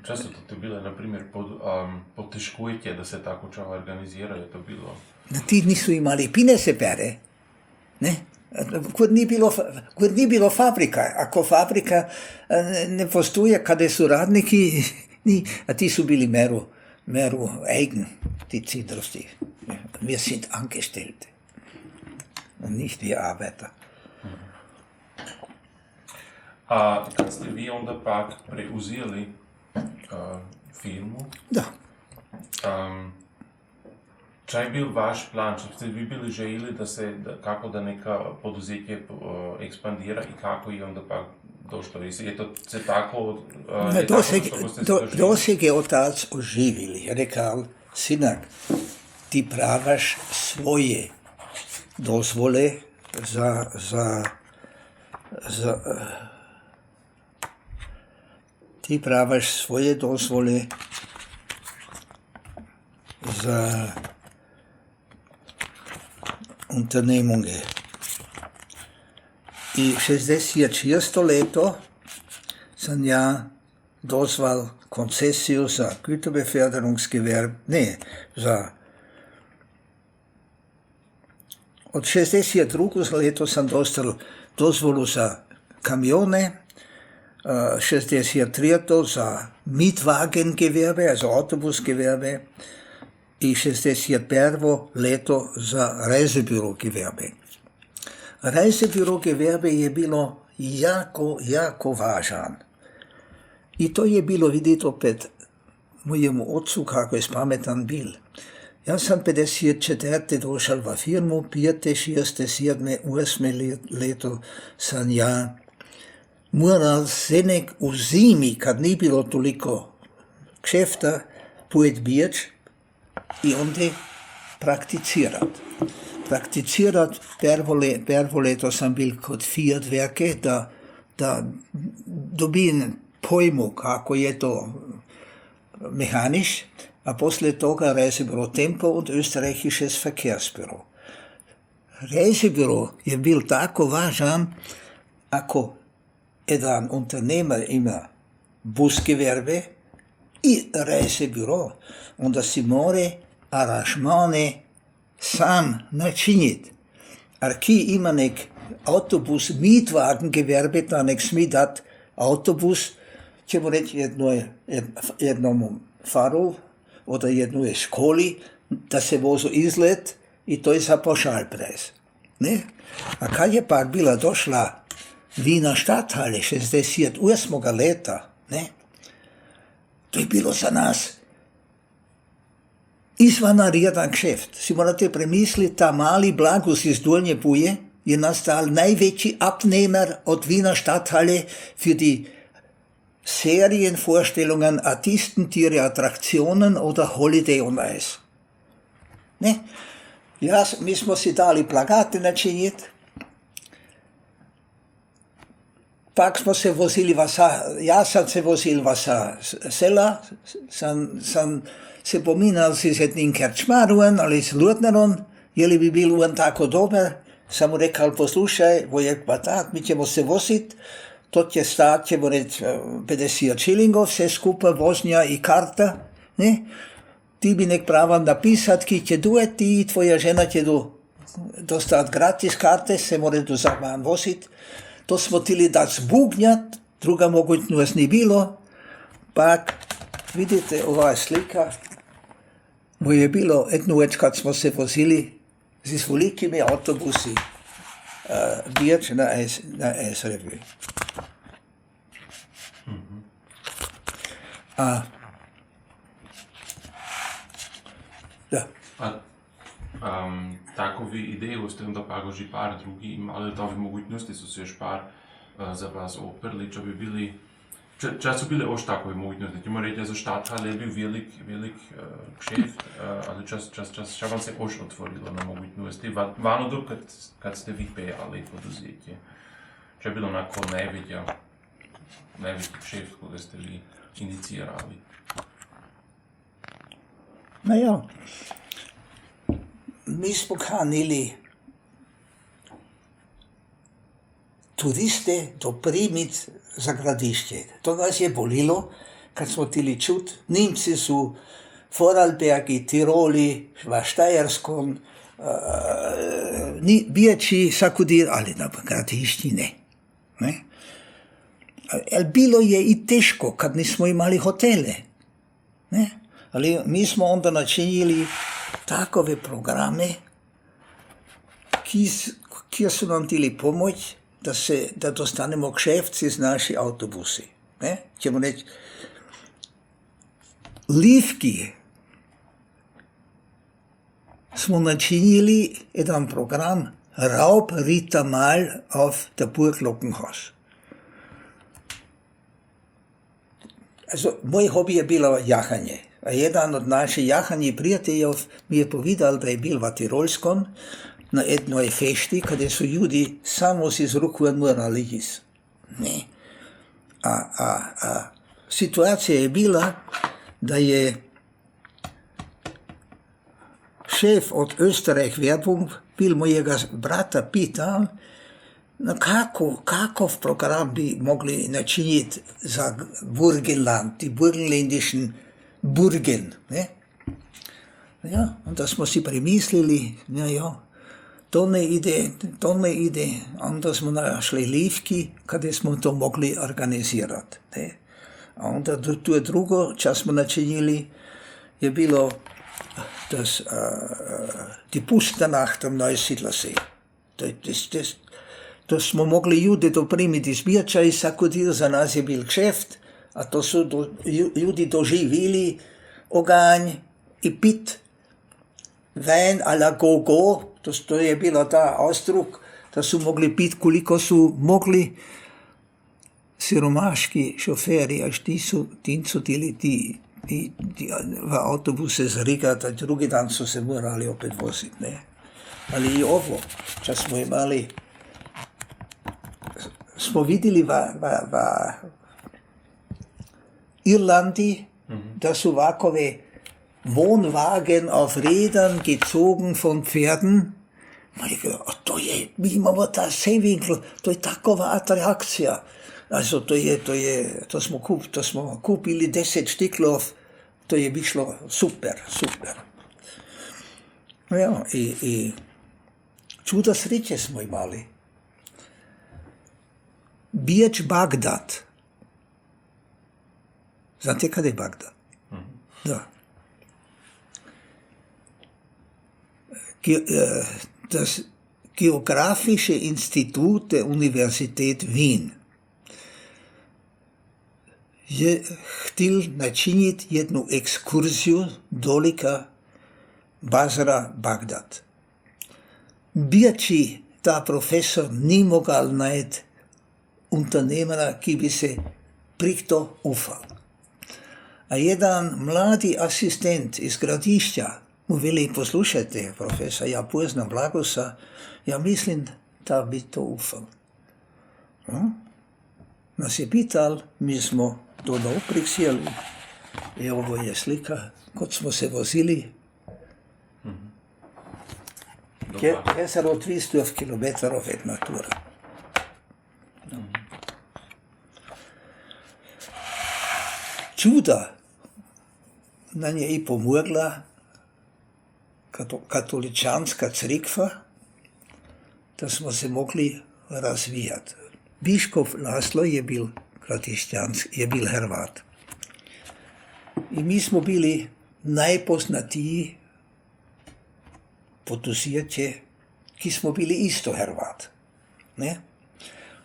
Često to bile, na primjer, poteškujete, da se tako čava organizira, je to bilo? Ti nisu imali pine se pere. Ne? Kur ni bilo fabrika. Ako fabrika ne postoje, kada su radniki, a ti su bili meru eigen, ti Cindrovci. Wir sind Angestellte. Nicht wie Arbeiter. A kad ste vi onda pak preuzeli firmu, da. Čaj je bil vaš plan? Če ste vi bili željeli kako da neka poduzetje ekspandira i kako je onda pak došlo? Je to se tako... Doseg je otac oživili. Rekao, sinak, ti pravaš svoje dozvole ti pravaš svoje dozvole za Unternehmungen. I 66. leto sam ja dozval koncesiju za Güterbeförderungsgewerbe, od 62. leto sam dostal dozvolu za kamione, 63. za Mietwagengewerbe, also Autobusgewerbe, i 61. leto za Reisebürogewerbe. Reisebürogewerbe je bilo jako važan. I to je bilo vidjeti opet mojemu ocu kako je spametan bil. Ja sam 54. došao v firmu, 5., 6., 7., 8. leto sam ja moral se nek u zimi, kad ni bilo toliko kšefta, pojet biječ i onda prakticirat. Prvo leto sam bil kod Fiat Werke, da dobim pojmu kako je to mehanisch, a poslije toga Reisebüro Tempo und Österreichisches Verkehrsbüro. Reisebüro je bil tako važan, ako jedan unternehmer ima busgewerbe i Reisebüro, onda si more aranžmane sam načiniti. Ar ki ima nek autobus Mietwagengewerbe, da nek smi dat autobus, ćemo reći jednom faru, oder jednoj školi, da se vozu izlet i to je za paušalpreis. Ne? A kad je pak bila došla Wiener Stadthalle 68. leta, ne? To je bilo za nas izvanredan kšeft. Si morate premisliti, ta mali Blagus iz Dolnje Puje je nastal največji Abnehmer od Wiener Stadthalle für die Serienvorstellungen Artistentiere, Attraktionen oder Holiday on Ice. Ne? Mi smo si dali plakate načiniti, pak smo se vozili jaz sam se vozil vasa sela, sam se pominal si z jednim krčmarom ali s Lutnerom, jeli bi bil on tako dober, sam mu rekal, poslušaj, Vojek pa tak, mi ćemo se voziti, to će stati, ćemo reći, 50 šilingov, vse skupaj, vožnja i karta, ne? Ti bi nek pravan napisat, ki će duet, ti i tvoja žena će dostat gratis karte, se more do zaman vozit. To smo tili dat zbugnjat, druga mogućnost ni bilo. Pak, vidite, ova je slika, bo je bilo jednu več, kad smo se vozili z velikimi autobusi Birč na S-reviju. Da. Takovi idejo ste onda pa že par drugi imali, tove mogućnosti su se još par za vas oprli, če bi bili, če su bile oš takove mogućnosti, ćemo reći, za Stadthalle je bil velik kšeft, ali čas vam se oš otvorilo na mogućnosti, vano do kad ste vi pejali poduzetje, če je bilo onako najveći kšeft, koga ste vi inicirali. No ja, mi smo kanili turiste doprimiti za gradišče. To nas je bolilo, kad smo tili čut. Nemci su Vorarlbergi, Tiroli, v Štajerskom, Birči, sakudir, ali na gradišči ne. Bilo je i teško, kad nismo imali hotele. Ne? Ali mi smo onda načinili takove programe, ki su nam tili pomoć da dostanemo kšefci z naši autobusi. Ne? Ćemo reći, Livki smo načinili jedan program Raub Rittermal auf der Burg Lockenhaus. Also, moj hobi je bilo jahanje. A jedan od naših jahanjih prijateljev mi je povedal, da je bil v Tirolskom na jednoj fešti, kada su ljudi samo si z ruku morali jesti. Ne. Situacija je bila, da je šef od Österreich Werbung bil mojega brata pital, kakov program bi mogli načiniti za Burgenland, die burgenländischen Burgen. Ne? Ja, onda smo si premislili, to ne ide, onda smo našli Livki, kada smo to mogli organizirati. Ne? A onda to je drugo, čas smo načinili, je bilo die Pusternacht am Neusiedlersee. To smo mogli ljude doprimiti iz Birča i sakudir, za nas je bil kšeft, a to su ljudi doživili oganj i pit ven a la go-go, to je bilo ta ostruk, da su mogli pit koliko su mogli. Siromaški šoferi, až ti su tili v autobuse z Riga, da drugi dan su se morali opet voziti. Ne? Ali i ovo, čas smo imali, smo videli v Irlandi, da su vakove Wohnwagen auf Rädern gezogen von Pferden. Mi imamo ta Seewinkel, to je takova atrakcija. Also, to smo kupili 10 štiklov, to je bišlo super. Ja, i čuda sreće smo imali. Birč Bagdad. Znate kada je Bagdad? Da. Das Geographische Institut der Universität Wien. je chtěl načinit jednu exkurziu dolika Basra Bagdad. Birči ta profesor ni mogal najti unternehmera, ki bi se prihto ufal. A jedan mladi asistent iz gradišća mu veli, poslušajte, profesor, ja poznam Blagosa, ja mislim, da bi to ufal. Nas je pital, mi smo to priksjeli, i ovo je slika, kot smo se vozili, jezero 200 km od natura. Čuda nam je i pomogla katoličanska crkva, da smo se mogli razvijati. Biškop Laslo je bil je bil Hrvat. I mi smo bili najpoznatiji potusirče, ki smo bili isto Hrvat. Ne?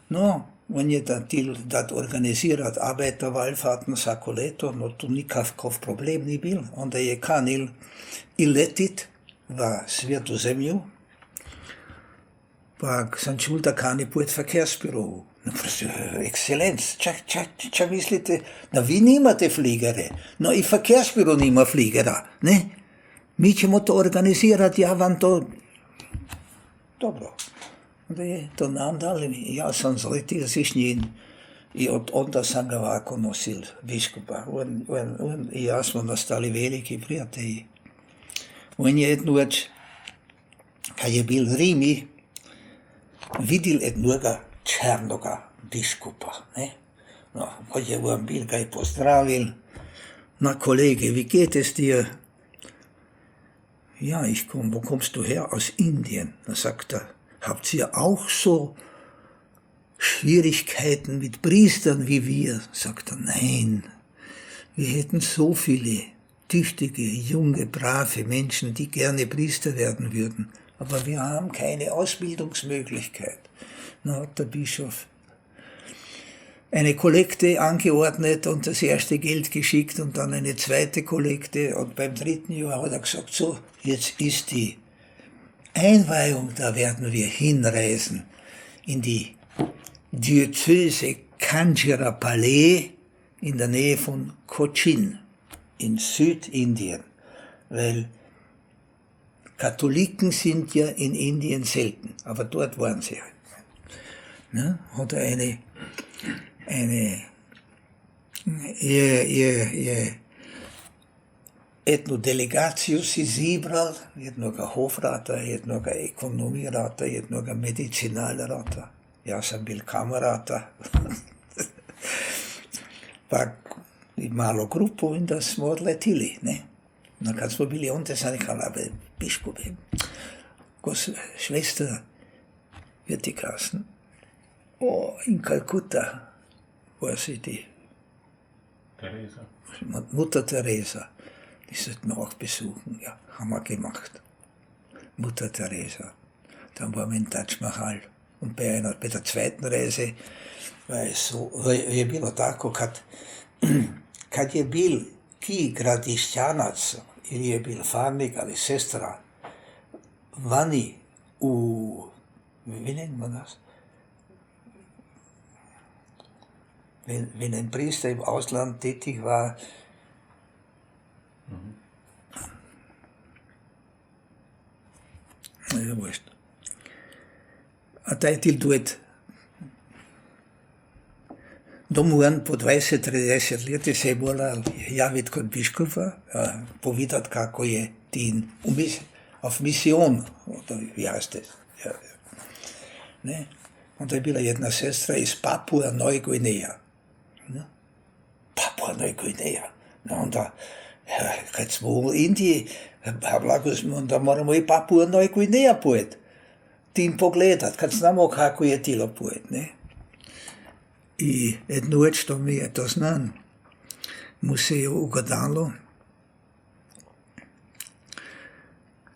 No, on je da organizirati Arbeiterwallfahrten vsako leto, no tu nikakav problem ni bil. Onda je kanil i letit v svetu zemlju, pa sam čul, da kani pojet verkehrsbüro. No, ekscelenc, čak mislite, da vi nimate fligere, no i verkehrsbüro nima fligera, ne? Mi ćemo to organizirati, ja vam to... Dobro. Da je to nam dali, ja sam zletil s njim i od onda sam ga ovako nosil biškupa. On i ja smo nastali veliki prijatelji. On je jednu več, kad je bil v Rimi, videl jednoga črnoga biškupa. Ne? No, ko je on bil, ga je pozdravil. Na kolege, wie geht es dir? Ja, ich komme, wo kommst du her? Aus Indien. Dann sagt er, habt ihr auch so Schwierigkeiten mit Priestern wie wir? Sagt er, nein, wir hätten so viele tüchtige, junge, brave Menschen, die gerne Priester werden würden, aber wir haben keine Ausbildungsmöglichkeit. Dann hat der Bischof eine Kollekte angeordnet und das erste Geld geschickt und dann eine zweite Kollekte und beim dritten Jahr hat er gesagt, so, jetzt ist die Einweihung, da werden wir hinreisen in die Diözese Kanchirapalli in der Nähe von Cochin in Südindien, weil Katholiken sind ja in Indien selten, aber dort waren sie. Ja, hat er jednu delegaciju si izibral, jednoga hofrata, jednoga ekonomirata, jednoga medicinalrata. Ja sam bil kamerata. Pa malo grupu in da smo odletili. Ne? No, kad smo bili onda sam rekao, biškupe, Schwester, wird die Kassen? Oh, in Kalkutta. Wo ist die? Theresa. Mutter Teresa. Die sollten wir auch besuchen. Ja, haben wir gemacht. Mutter Teresa. Dann waren wir in Taj Mahal. Und bei der zweiten Reise je bilo tako, kad je bil ki gradišćanac ili je bil farnik ali sestra vani wenn ein Priester im Ausland tätig war, ja, wurscht. A taj je til duet domovan po 20-30 leti se je moral javiti kot biškofa, povedati, kako je tin auf Mission, wie heißt das? Ja. Ne? Onda je bila jedna sestra iz Papua Neuguinea. Ne? Papua Neuguinea. No, onda, kad smo u Indiji, blago smo, onda moramo i Papua Neuguinea pojet. Tim pogledat, kad znamo kako je tilo pojet. Ne? I jednu već, što mi je to znan, mu se je ugodalo,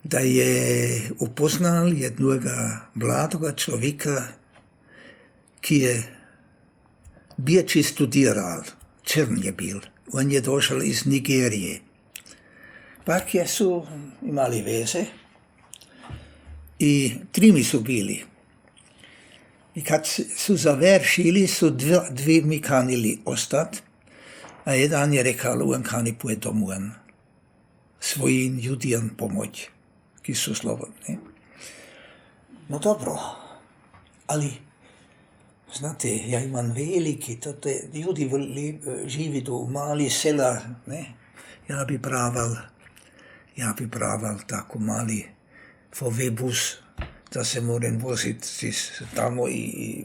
da je upoznal jednoga mladoga človeka, ki je birči studiral, crn je bil. On je došel iz Nigerije. Pak su imali veze i trimi su bili. I kad su završili, su dvi mi kanili ostat, a jedan je rekao, on kani pojet domov svojim ljudjem pomoć, ki su slobodni. No dobro, ali, znate, ja imam veliki, ljudi živi u mali sela, ne? Ja bi praval tako mali VW-bus, da se moram voziti tamo i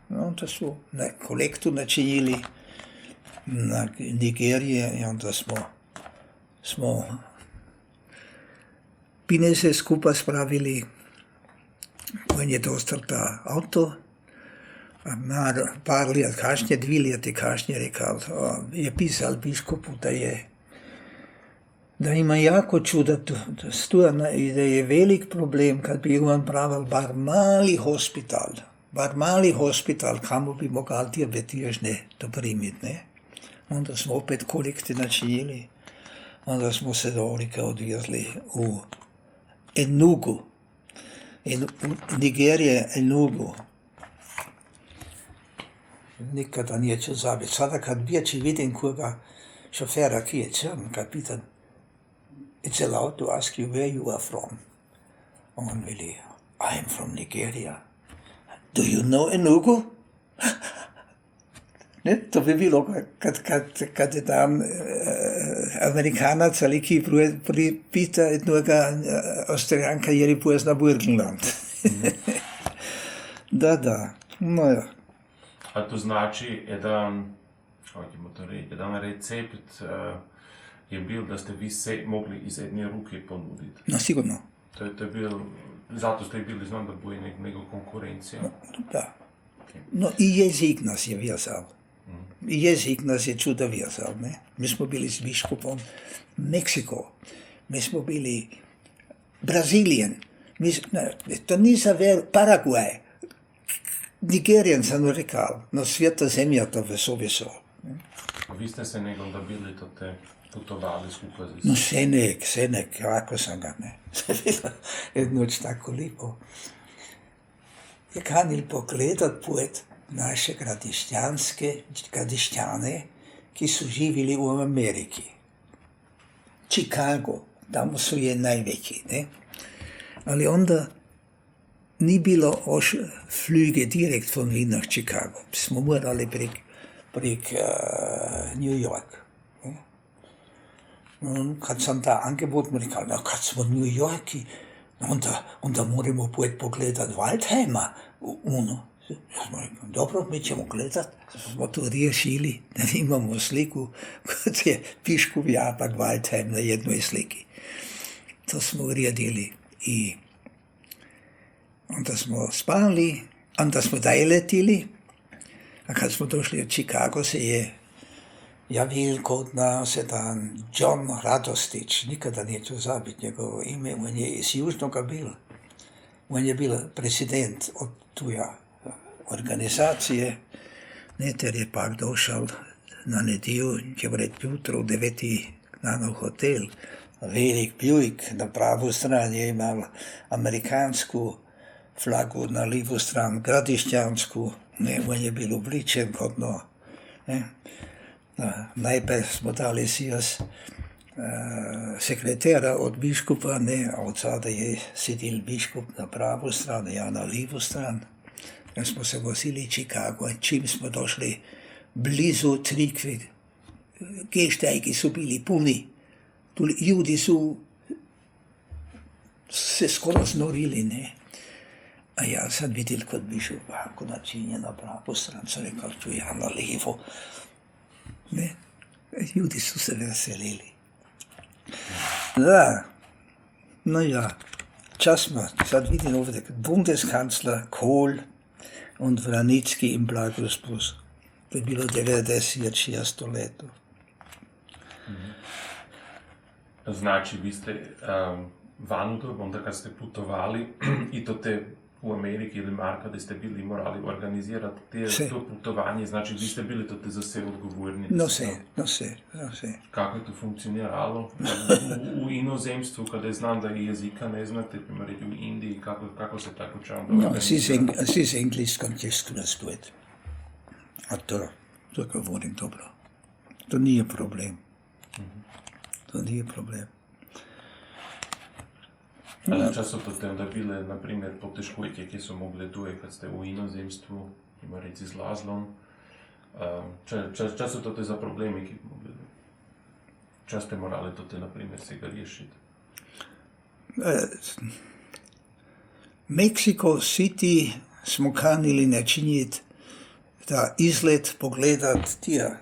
onda su kolektu načinili na Nigerije i onda smo pinese skupa spravili. On je dostal ta auto, a par let kasnije, 2 leta kasnije rekao, je pisal biškopu da ima jako čuda i da je velik problem kad bi on pravil bar mali hospital, kamo bi mogli diabetične doprimiti, ne. Onda smo opet kolekti načinili, onda smo se dolike odvezli u Enugu. U Nigerije Enugu. Nikada neću zabiti. Sada kad vječi vidim koga šofera ki je crn, kad pitan, it's allowed to ask you where you are from. On veli, I am from Nigeria. Do you know Enugu? Ne, to bi bilo, kad je tam Amerikanac ali ki pita jednoga Austrijanka, jer je pozna Burgenland. Da, no ja. A to znači, jedan recept je bil, da ste vi se mogli iz jedne ruke ponuditi. No, sigurno. To je bil, zato ste bili znam, da bo je nego konkurencija. No, da. No i jezik nas je vezal. Jezik nas je čudo vezal, ne. Mi smo bili s biškupom Meksiko, mi smo bili Brazilijan, to nisam Paraguaj. Nigerijan sam rekao, no svijeta zemlja to vesoviso. Vi ste se nekaj da bili to te putovali skupaj z... No senek, kako sam ga, ne. Jednoč tako lipo. Je kanil pogledat poet naše gradišćane, ki su živjeli u Ameriki. Chicago, tamo su je najveći, ne. Ali onda ni bilo flyge direkt von Wien nach Chicago. Smo morali prek New York. Kad sam ta angebot mu rekao, no kad smo u New Yorki, onda moramo pogledat Waldheima. Ja smo rekao, dobro, mi ćemo gledat. Smo to riješili, da imamo sliku kod je biškup Japak Waldheim na jednoj sliki. To smo uredili i onda smo spali, onda smo dalje letili, a kad smo došli od Chicago se je javil kod nas jedan John Radostić, nikada neću zabiti njegovo ime, on je iz Južnoga bil. On je bil president od tuja organizacije, ter je pak došel na nedjelju, će vreti jutro u 9 na hotel, velik Buick, na pravu strani je imala amerikansku flagu, na livu stranu gradišćansku, ne, on je bil obličen kot no. Ne. Najprej smo dali si jaz sekretera od biškupa, ne, a od sada je sedel biškup na pravu stranu, ja na livu stranu. Ja smo se vozili Chicago, čim smo došli blizu crkve, geštajki su bili puni, ljudi su se skoro znorili, ne. A ja sam videl kod bišupa, kako načinje na pravu stranu, sam rekao, tu ja na livo. Ne, ljudi su se veselili. Da, no ja, časno, sad vidim ovdje Bundeskancler Kohl und Vranički im Blagus Plus. To je bilo 96. leto. Znači, vi ste van u to, onda kad ste putovali i to te u Ameriki ili Marka, da ste bili morali organizirati to putovanje, znači vi ste bili to za sve odgovorni? No se. Kako je to funkcioniralo u inozemstvu, kada znam da i jezika ne znate, primjer u Indiji, kako se tako će onda organizirati? No, es ist Englisch, kannst du das tut. A to govorim dobro. To nije problem. To nije problem. Ali často to te onda bile, na primjer, poteškoće, ki so mogli tuje, kad ste u inozemstvu, ima reci z Lazlom. Často to te za problemi, ki bi mogli. Čas ste morali to te, na primjer, se ga riješiti. Mexico City smo kanili načiniti da izlet pogledat tija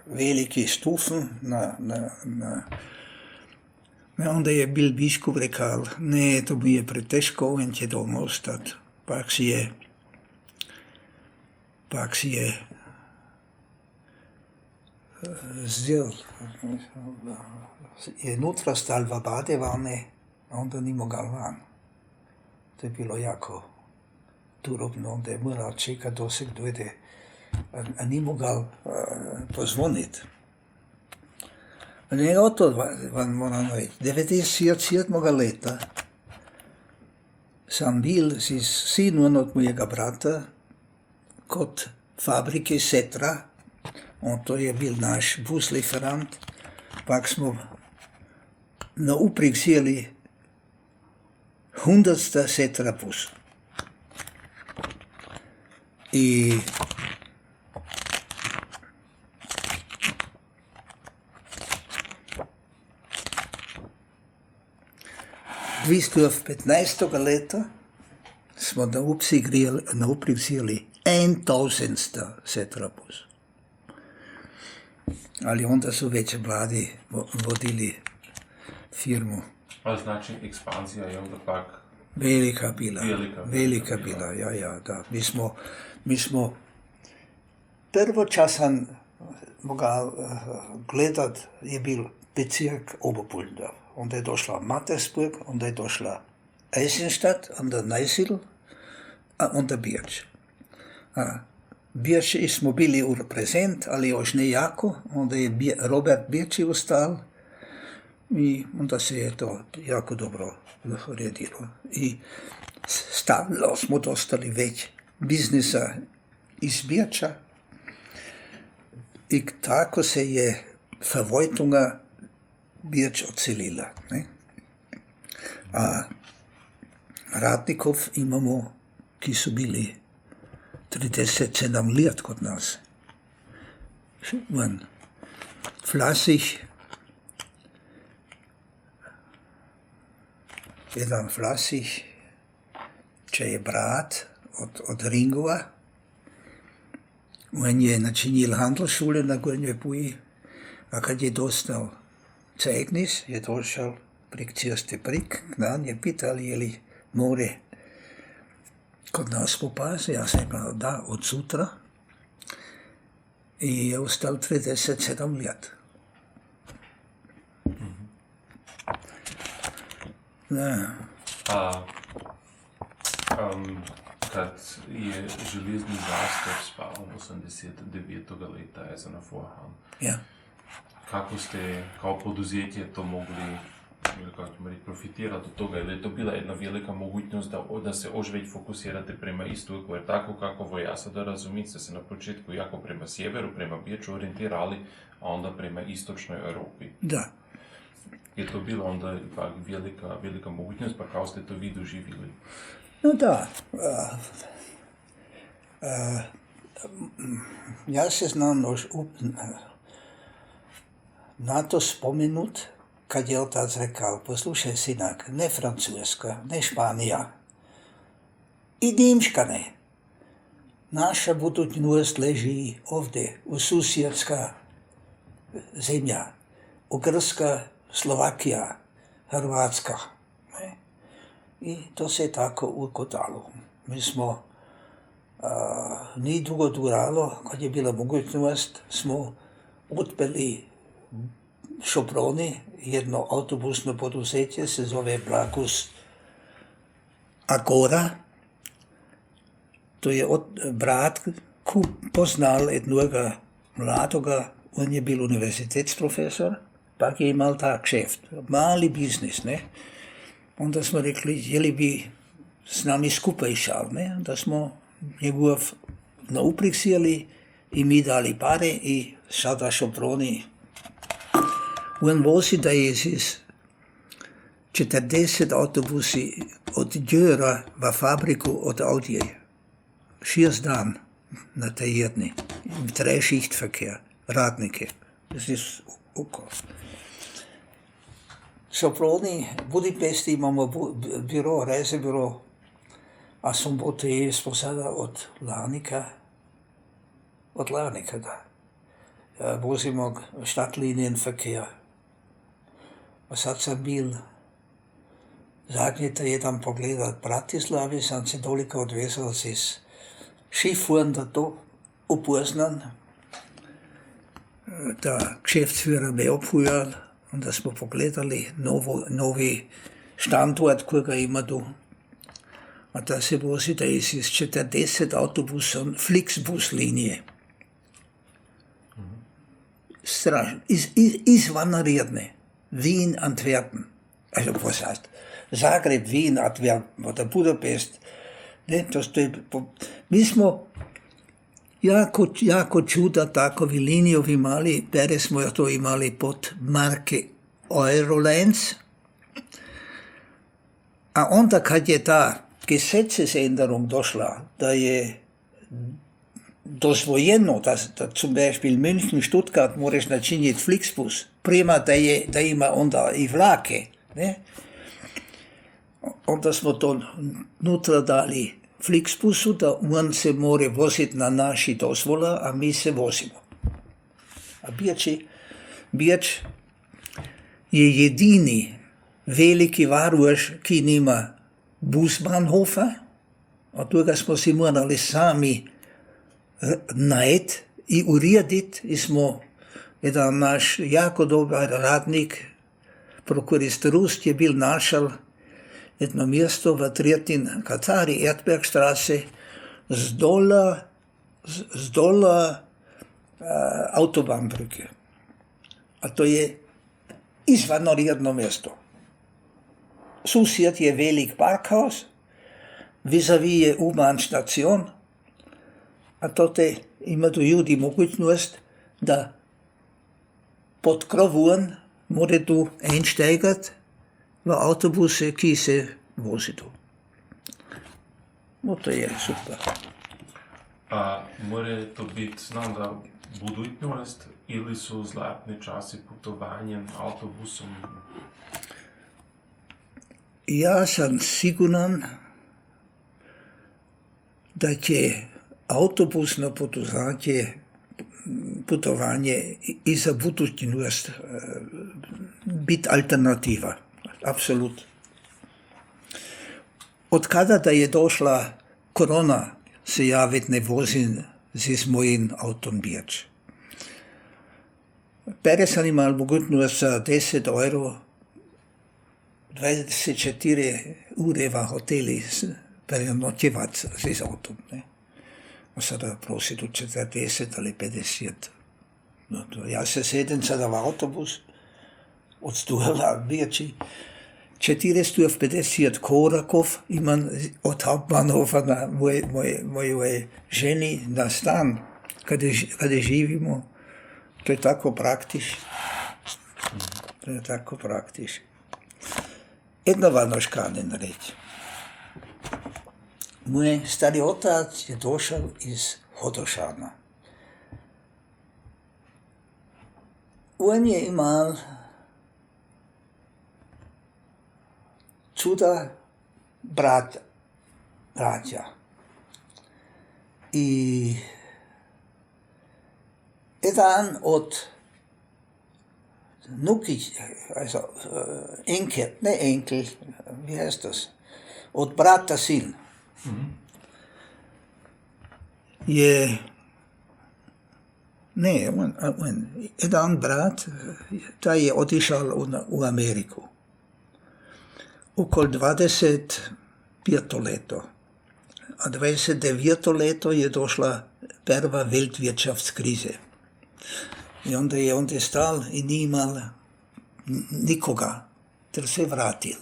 veliki stufen onda je bil biškop rekal, ne, to mi je pretežko in će doma ostati. Pak si je zdel, je nutra stal v badevane, a onda ni mogal van. To je bilo jako turobno, onda je moral čekati, da se kdo ide, a ni mogal pozvoniti. Ne, to vam moram reči. 97. leta sam bil s sinom od mojega brata kod fabrike Setra. To je bil naš buslieferant. Pak smo na uprik sjeli 100. Setra bus. I 215. leta smo na uprik sjeli 1000. Setra bus. Ali onda su već mladi vodili firmu. Ali znači ekspanzija je onda pak velika bila, ja, da. Mi smo prvo časan mogal gledat je bil bezirk Oberpullendorf. Onda je došla Mattersburg, onda je došla Eisenstadt, onda Neusiedl, a onda Birč. Birč smo bili u reprezent, ali još ne jako, onda je Robert Birči ustal i onda se je to jako dobro uredilo. I stalno smo dostali već biznisa iz Birča i tako se je Verwaltunga Birč odselila. Ne? A radnikov imamo, ki so bili 37 let kod nas. Jedan Vlasih, če je brat od Ringova, on je načinil Handelsschule na Gornjoj Puji, a kad je dostal Zeugnis, je došel prek Cirste Prik, k nam je pital, je li more kod nas popase, ja sam rekao da, od sutra, i je ostal 37 let. Da. Kad je železni zastor spal 89. leta, je za na Vorhang. Ja. Kako ste kao poduzetje to mogli profitirati od toga? Ili je to bila jedna velika mogućnost da se još već fokusirate prema istoku? Jer tako kako ja sada razumim, ste se na početku jako prema sjeveru, prema Birču orijentirali, a onda prema istočnoj Europi. Da. Je to bilo onda ipak velika mogućnost, pa kao ste to vi doživjeli? No da. Ja se znam na to spomenut, kad je otac rekao, poslušaj sinak, ne Francuska, ne Španija, i Nemška ne. Naša budućnost leži ovdje, u susjedska zemlja, Ugrska, Slovakija, Hrvatska. Ne? I to se je tako ukodalo. Mi smo, ni dugo duralo, kad je bila mogućnost, smo otpeli Šoproni, jedno autobusno poduzetje, se zove Blagus Agora, to je brat poznal jednoga mladoga, on je bil univerzitetetsprofesor, pa je imel ta kšeft, mali biznis, ne. Onda smo rekli, jeli bi s nami skupaj šal, ne, da smo njegov naupnik sjeli i mi dali pare i sada Soproni. On vozi da je iz 40 autobusi od djera v fabriku od Audije. 6 dan na tej jedni. 3 Schichtverkehr, radnike. Das ist okay. Soproni, v Budimpešti imamo biro, reisebiro, a sobote je sposada od Larnika, da. Vozimo Stadtlinienverkehr. A sad sam bil zadnji teden pogledat Bratislavi, sam se toliko odvezal iz Skifuhren, da to upoznam, da Geschäftsführer me obhujal, da smo pogledali novi standort, koji ga ima tu. A da se vozi da iz 40 autobusov Flixbus linije. Strašno, izvanredne. Wien, Antwerpen. Also was heißt? Zagreb, Wien, Antwerpen oder Budapest. Ne, mi smo jako čuda takovi linijovi imali, pere smo to imali pod marke Eurolines. A onda kad je ta Gesetzesänderung došla, da je dozvojeno, da zum Beispiel München, Stuttgart moraš načiniti Flixbus, prema da ima onda i vlake, ne? Onda smo to nutra dali Flixbusu, da on se more voziti na naši dozvola, a mi se vozimo. A Birč je jedini veliki varuš, ki nima busbahnhofa, a tega smo si morali sami najti i urediti, i smo jedan naš jako dobar radnik, prokurist Rust, je bil našel jedno mjesto v Trettin Katari, Erdbergstraße, z dola Autobahnbrücke. A to je izvanredno mjesto. Susjed je velik parkhaus, vis-a-vis je U-Bahn station, a tote ima tu ljudi mogućnost da pod krovom more tu einsteigat v autobuse, ki se vozi tu. No, to je super. A more to biti, znam da budućnost ili su zlatni časi putovanjem autobusom? Ja sam siguran da će autobusno putovanje i za budućnost biti alternativa. Apsolutno. Od kada da je došla korona, se ja već ne vozim z mojim autom Birč. Pere sam imel mogućnost za 10 euro 24 ure v hoteli prenoćevati z autom. Ne? A sada prosi tu 40 ali 50. No, ja se sedem sada v autobus od Stuhela Birči. 450 korakov imam od Hauptbahnhofa na mojoj ženi na stan, kada živimo. To je tako praktično. Jedno vam još kanem reći. Moj stari otac je došao iz Hodošana. On je imao čuda braća. I jedan od also Enkel, wie heißt das? Od brata sin. Je, jedan brat, ta je otišao u Ameriku. Okol 25 leto. a 29. leto je došla prva Weltwirtschaftskrize. I onda je on stal i nije imal nikoga, ter se vratil.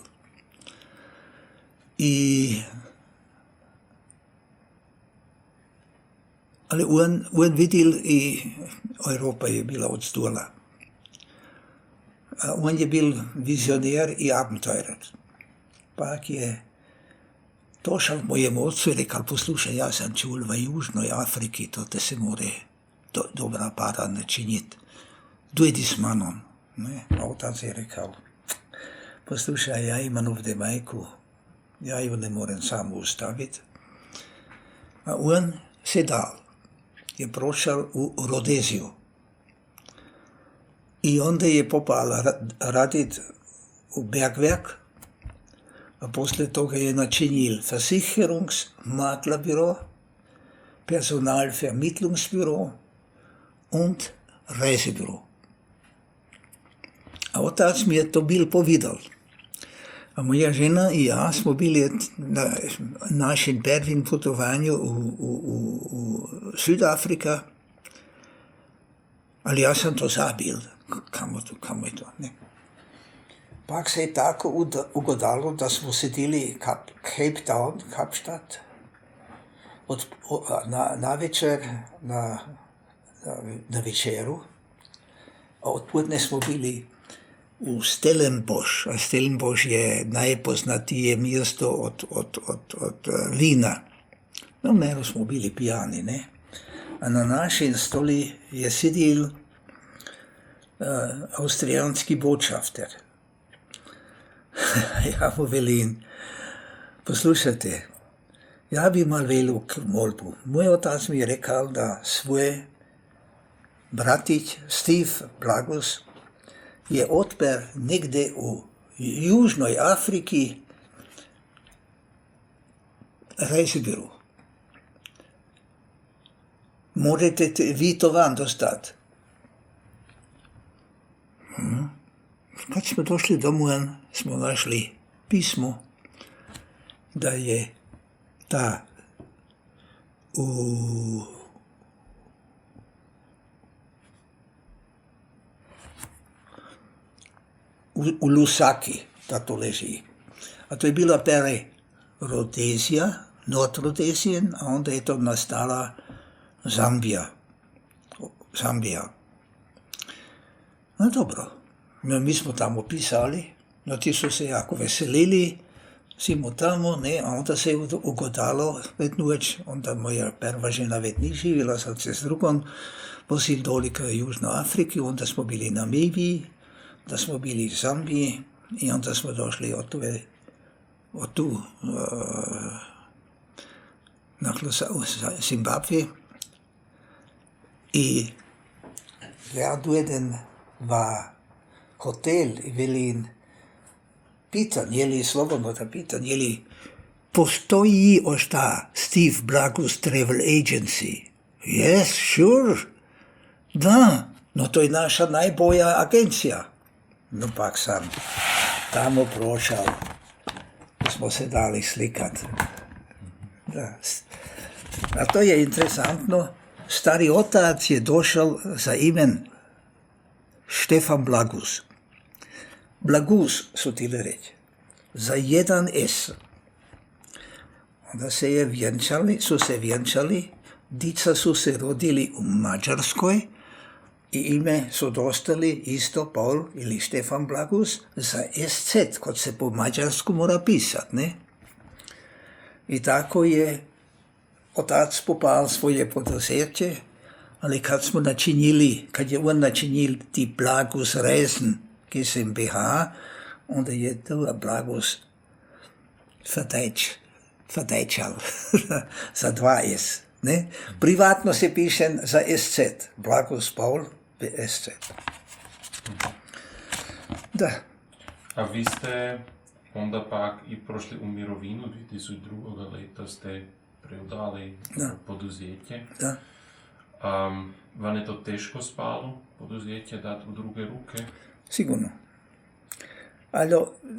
Ali on videl i Evropa je bila odstula. On je bil vizioner i abenteurer. Pak je došel mojemu otcu i rekao, poslušaj, ja sam čul v Južnoj Afriki, to te se more dobra para načiniti. Dojdi s manom. Ne? A otac je rekao, poslušaj, ja imam ovdje majku, ja ju ne morem samo ustaviti. A on se dal. Je prošao u Rodeziju. I onda je popal raditi u Bergwerk, a poslije toga je načinil Versicherungsmaklerbüro, Personalvermittlungsbüro und Reisebüro. A otac mi je to bil povedal. A moja žena i ja smo bili na našem prvim potovanju u Südafrika, ali ja sam to zabil. Kamo je to? Ne. Pak se je tako ugodalo, da smo sedeli Cape Town, Kapstadt, na večer, na večeru, a odpodne smo bili u Stellenbosch, a Stellenbosch je najpoznatije mjesto od vina. No, malo smo bili pijani, ne? A na našem stoli je sedel avstrijanski botschafter. Ja mu velim, poslušajte, ja bi mal velik molbu. Moj otac mi je rekal, da svoj bratić Steve Blagus je odper negde u Južnoj Afriki reisebüro. Možete vi to van dostati. Kad smo došli domov, smo našli pismo, da je ta u Lusaki, da to leži. A to je bila pere Rhodezija, Nordrhodesien, a onda je to nastala Zambija. No dobro, no, mi smo tamo pisali, no ti su se jako veselili, smo tamo, ne, a onda se je ugodalo, vednoč, onda moja prva žena već ni živjela, sad se s drugom posil doli k Južnoj Afriki, onda smo bili na Namibiji, da smo bili u Zambiji i onda smo došli od tu na Zimbabwe i verdueden va hotel i velim pitan, je li slobodno da pitan, je li postoji ošta Steve Blagus Travel Agency? Yes, sure. Da, no to je naša najbolja agencija. No pak sam tamo prošao, smo se dali slikat. Da. A to je interesantno, stari otac je došao za imen Stefan Blagus. Blagus su tile reći, za jedan S. Onda su se vjenčali, dica su se rodili u Mađarskoj i ime su dostali isto Paul ili Stefan Blagus za SZ, kod se po mađarsku mora pisat, ne? I tako je otac popal svoje poduzeće, ali kad je on načinil ti Blagus Reisen GmbH, onda je to Blagus verdečal za 2S. Ne? Privatno se piše za SZ, Blagus Paul SZ. Da. A vi ste onda pak i prošli u mirovinu 2002. leta ste preudali poduzeće. Da. Vam je to teško spalo, poduzeće dati u druge ruke? Sigurno. Ali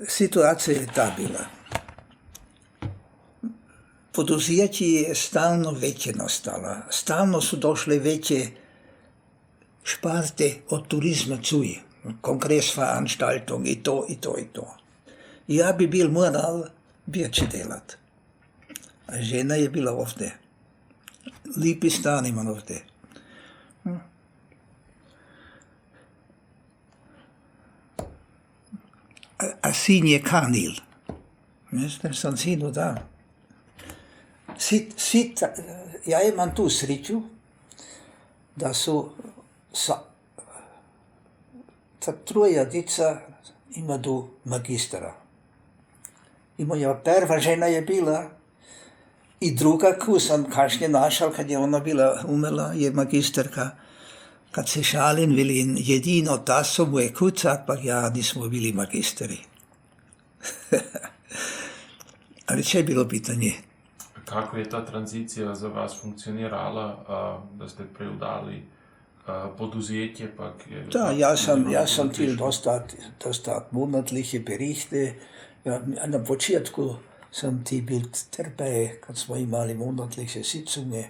situacija je ta bila. podozjetje je stalno večje nastala. Stalno su došle veće šparte od turizma cuj. Kongresveranstaltung i to, i to, i to. Ja bi bil moral veće delat. A žena je bila ovdje. Lipi stan imam ovdje. A sin je kanil. Jeste, sam sinu dao. Ja imam tu sreću da su ta troja dica imaju magistra. I moja prva žena je bila i druga, koju sam kasnije našao kad je ona bila umrla, je magisterka. Kad se šalim, velim, jedino taso mu je kucak, pa ja nismo bili magisteri. Ali če je bilo pitanje? Kako je ta tranzicija za vas funkcionirala, da ste preudali poduzetje? Da, ja sam til dosta monatliche Berichte. Ja, na početku sam ti bil trpej, kad smo imali monatliche Sitzunge.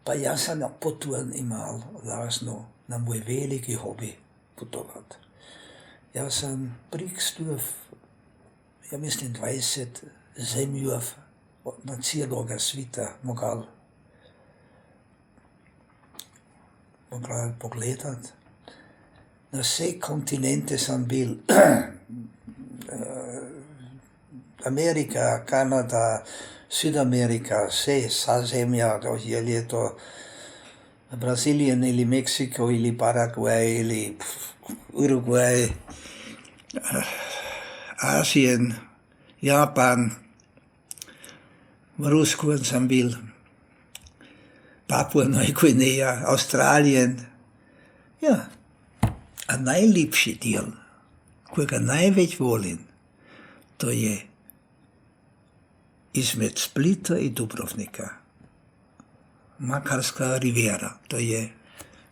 Pa ja sam potujem imal razno na moj veliki hobi putovat. Ja sam prikstuv, ja mislim 20 zemljev na cijeloga svita mogal pogledat. Na vse kontinente sam bil. Amerika, Kanada, Südamerika, vsa zemlja, je li to Brazilijan ili Meksiko ili Paraguay ili Uruguay, Asien, Japan, v Rusku sam bil, Papua Nova Gvineja, Australijen. Ja, a najlepši del, kojega največ volim, to je izmed Splita i Dubrovnika. Makarska rivijera, to je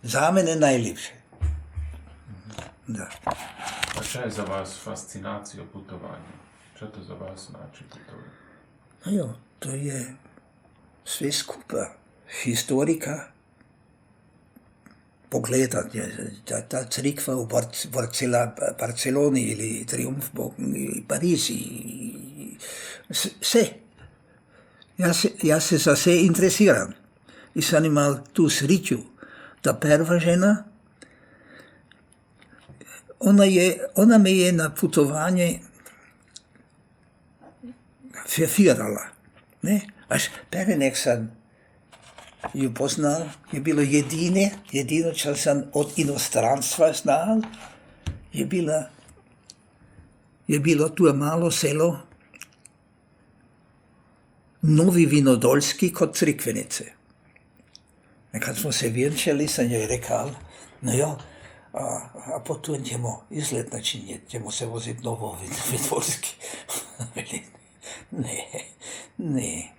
za mene najljepše. Da. A šta je za vas fascinacija putovanja? Šta to za vas znači putovanje? Jo, to je sve skupa. Historika, pogledat je ta crkva u Barceloni ili Triumfbogen i Parizi. Sve. Ja se za sve interesiram. I sam imal tu sreću da prva žena, ona me je na putovanje firala. Ne? Až prvi nek sam ju poznal, je bilo jedino čo sam od inostranstva znal, je bilo tu malo selo Novi Vinodolski kod Crikvenice. I kad smo se vjenčali, sam joj rekal, no jo, a potom ćemo izlet načinjeti, ćemo se voziti Novo Vinodolski. Ne.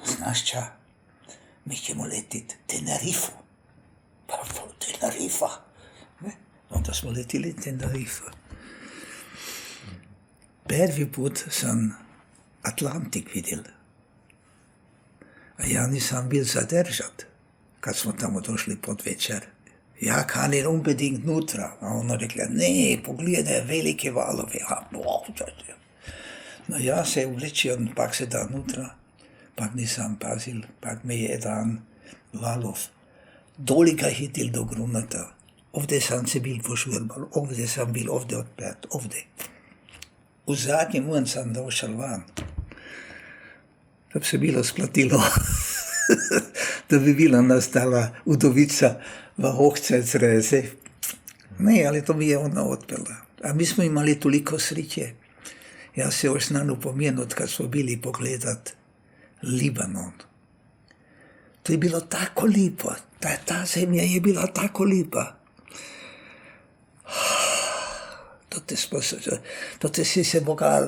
Znaš ča, mi ćemo letiti Tenerifu. Tenerifa. Onda smo letili Tenerifa. Prvi put sam Atlantik vidjel. A ja nisam bil zadržat, kad smo tamo došli pod večer. Ja kanim unbedingt nutra. A ona rekla, ne, pogledaj velike valove. No ja se uvlečio, pak se da nutra, pak nisam pazil, pak me je jedan valov dolika hitil do grunata. Ovdje sam se bil pošvrmal, ovdje sam bil ovdje odpert, ovdje. U zadnjem uen sam došel van. Da bi se bilo splatilo, da bi bila nastala udovica v Hochzeitsreise. Ne, ali to mi je ona otpela. A mi smo imali toliko sreće. Ja se još znam upomenut kad smo bili pogledat Libanon. To je bilo tako lipo. Ta zemlja je bila tako lipa.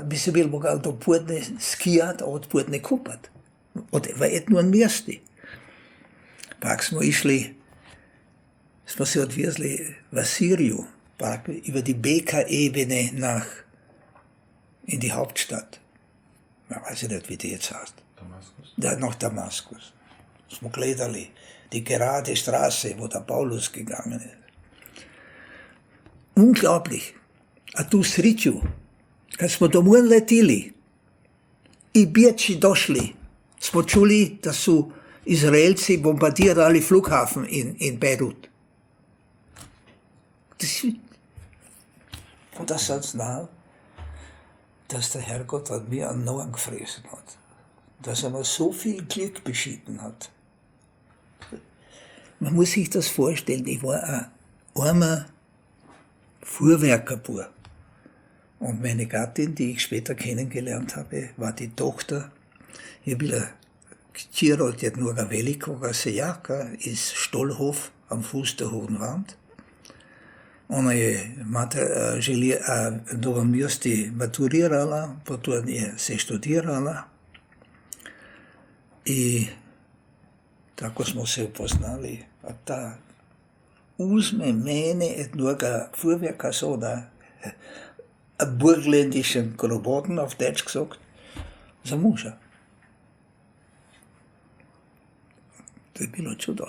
Bi se bil mogal do podne skijat, a od podne kupat. V etnom mjesti. Pak smo se odvezli v Siriju, pak über die Bekaa-Ebene in die Hauptstadt. Man weiß ja nicht, wie die jetzt heißt. Damaskus. Nach Damaskus. Smo gledali die gerade Straße, wo der Paulus gegangen ist. Unglaublich. A tu sriću, kad smo domov letili i bjeći došli, smo čuli da su Izraelci bombardirali Flughafen in Beirut. Und das hat znal, dass der Herrgott an mir an Noah gefressen hat. Dass er mir so viel Glück beschieden hat. Man muss sich das vorstellen, ich war ein armer Fuhrwerkerbub. Und meine Gattin, die ich später kennengelernt habe, war die Tochter. Je bila kćer od jednoga velikoga seljaka iz Stolhof am Fuß der Hohen Wand. Ona je Novom Mesti maturirala, potom je se študirala i tako smo se upoznali. A ta uzme mene jednoga Fuhrwerker so da burgenländischen Groboten, auf Deutsch gesagt, za muža. To je bilo čudo,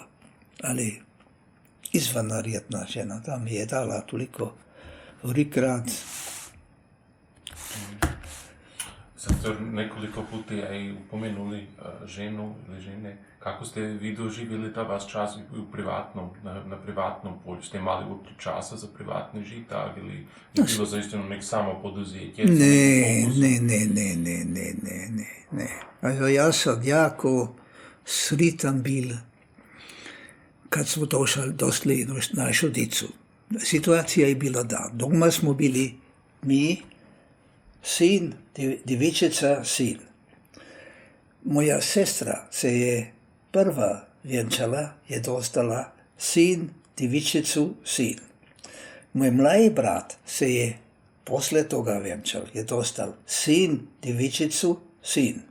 ali izvanredna žena, ta mi je dala toliko rikrat. Sad ste nekoliko puta i upomenuli ženu ili žene. Kako ste vi doživjeli ta vaš čas na privatnom polju? Ste imali uopće časa za privatni život ili je bilo zaistino nek samo poduzetje? Ne. Also ja sam jako sritan bil, kad smo došli našu dicu. Situacija je bila da, doma smo bili mi, sin, djevičica, sin. Moja sestra se je prva vjenčala, je dostala sin, djevičicu, sin. Moj mlaji brat se je posle toga vjenčal, je dostal sin, djevičicu, sin.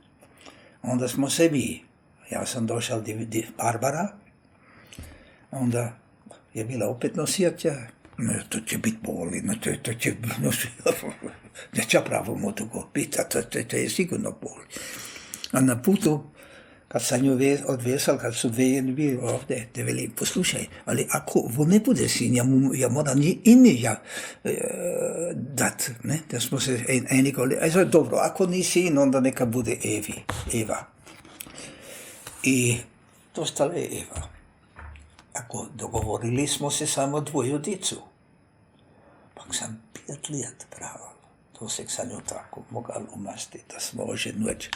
Onda smo se mi, ja sam došao Barbara, onda je bila opet nosijatja, to će biti boli, to će, neće pravo mogu go biti, to je sigurno boli. A na putu, kad sam nju odvezal, kad su dve bili ovdje, te veli, poslušaj, ali ako ovo ne bude sin, ja moram ime dat, ne, da smo se eni goli, dobro, ako ni sin, onda neka bude Eva. I dostala je Eva. Ako dogovorili smo se samo dvoju dicu. Pak sam 5 let pravil. To se sam jo tako mogal umasti, da smo že noč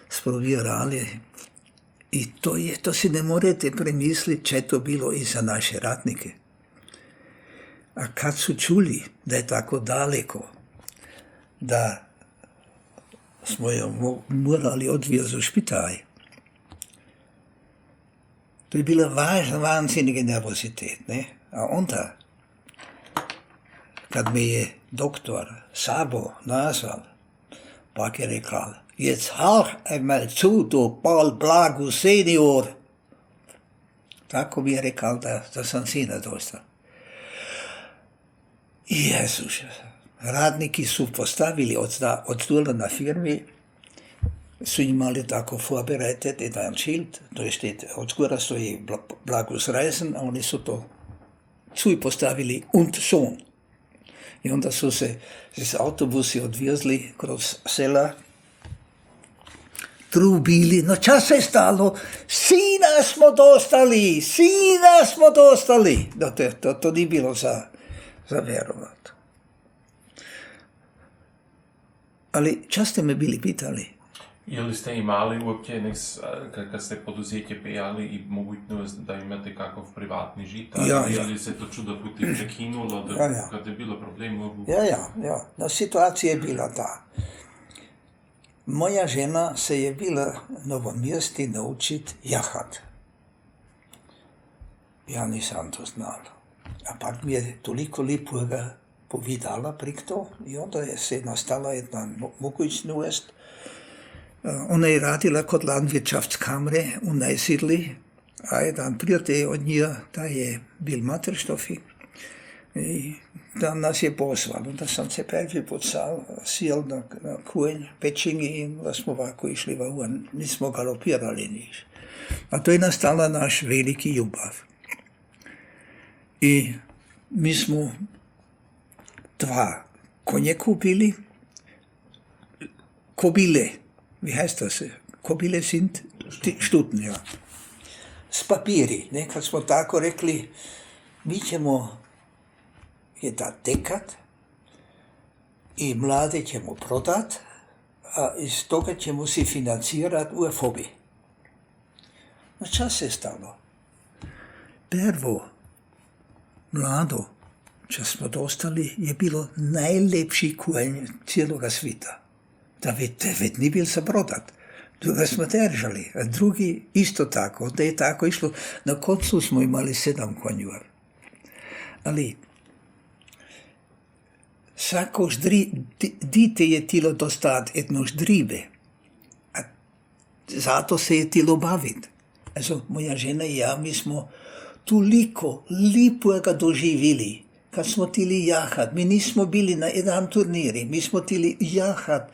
sprovjerali. I to si ne morete premisliti, če je to bilo i za naše ratnike. A kad su čuli, da je tako daleko, da smo jo morali odvijeti u špitaj, to je bila wahnsinnige nervozitet. Ne? A onda, kad me je doktor Sabo nazval, pak je rekao, jetzt hör einmal zu, du Paul Blagu senior. Tako mi je rekao da sam sina dostal. Jezus, radniki su postavili od stola na firmi, su imali tako vorbereitet, jedan schild, to steht, od skora stoji Blagus Reisen, a oni su to cuj postavili und Sohn. I onda su se z autobusi odvijezli kroz sela, trubili, no čas se stalo, sina smo dostali. To ni bilo za verovat. Ali čas ste me bili pitali, Ili ste imali uopće kad ste poduzetje pejali i mogućnost da imate kakav privatni život? Ili se to čudo puti prekinulo kad je bilo problem? Ja. No, situacija je bila ta. Moja žena se je bila v Novom Mesti naučiti jahat. Ja nisam to znala. Ampak mi je toliko lepega povedala prek to i onda je se nastala jedna mogućnost. Ona je radila kod Landwirtschaftskamre u Najsidli, a jedan prijatelj od nje, da je bil Materstofi, I da nas je pozval, onda sam se prvi put sjel na konj, pečingi i onda smo ovako išli van, nismo galopirali niš. A to je nastala naš veliki ljubav. I mi smo 2 konje kupili, Kobile, wie heißt das? Kobile sind Stuten, ja. S papiri, ne, kad smo tako rekli, mi ćemo je dat dekat i mlade ćemo prodat, a iz toga ćemo si financirati UFOB. No čas se stalo. Prvo mlado, če smo dostali, je bilo najlepši konj cijeloga svita. Da ved ni bil za prodat. Druga smo držali, a drugi isto tako. Da je tako išlo. Na koncu smo imali 7 konjur. Ali vsako dite je tilo dostati jedno ždribe. A zato se je tilo baviti. Also, moja žena i ja, mi smo toliko lepega doživeli, kad smo tili jahat. Mi nismo bili na jedan turniri, mi smo tili jahat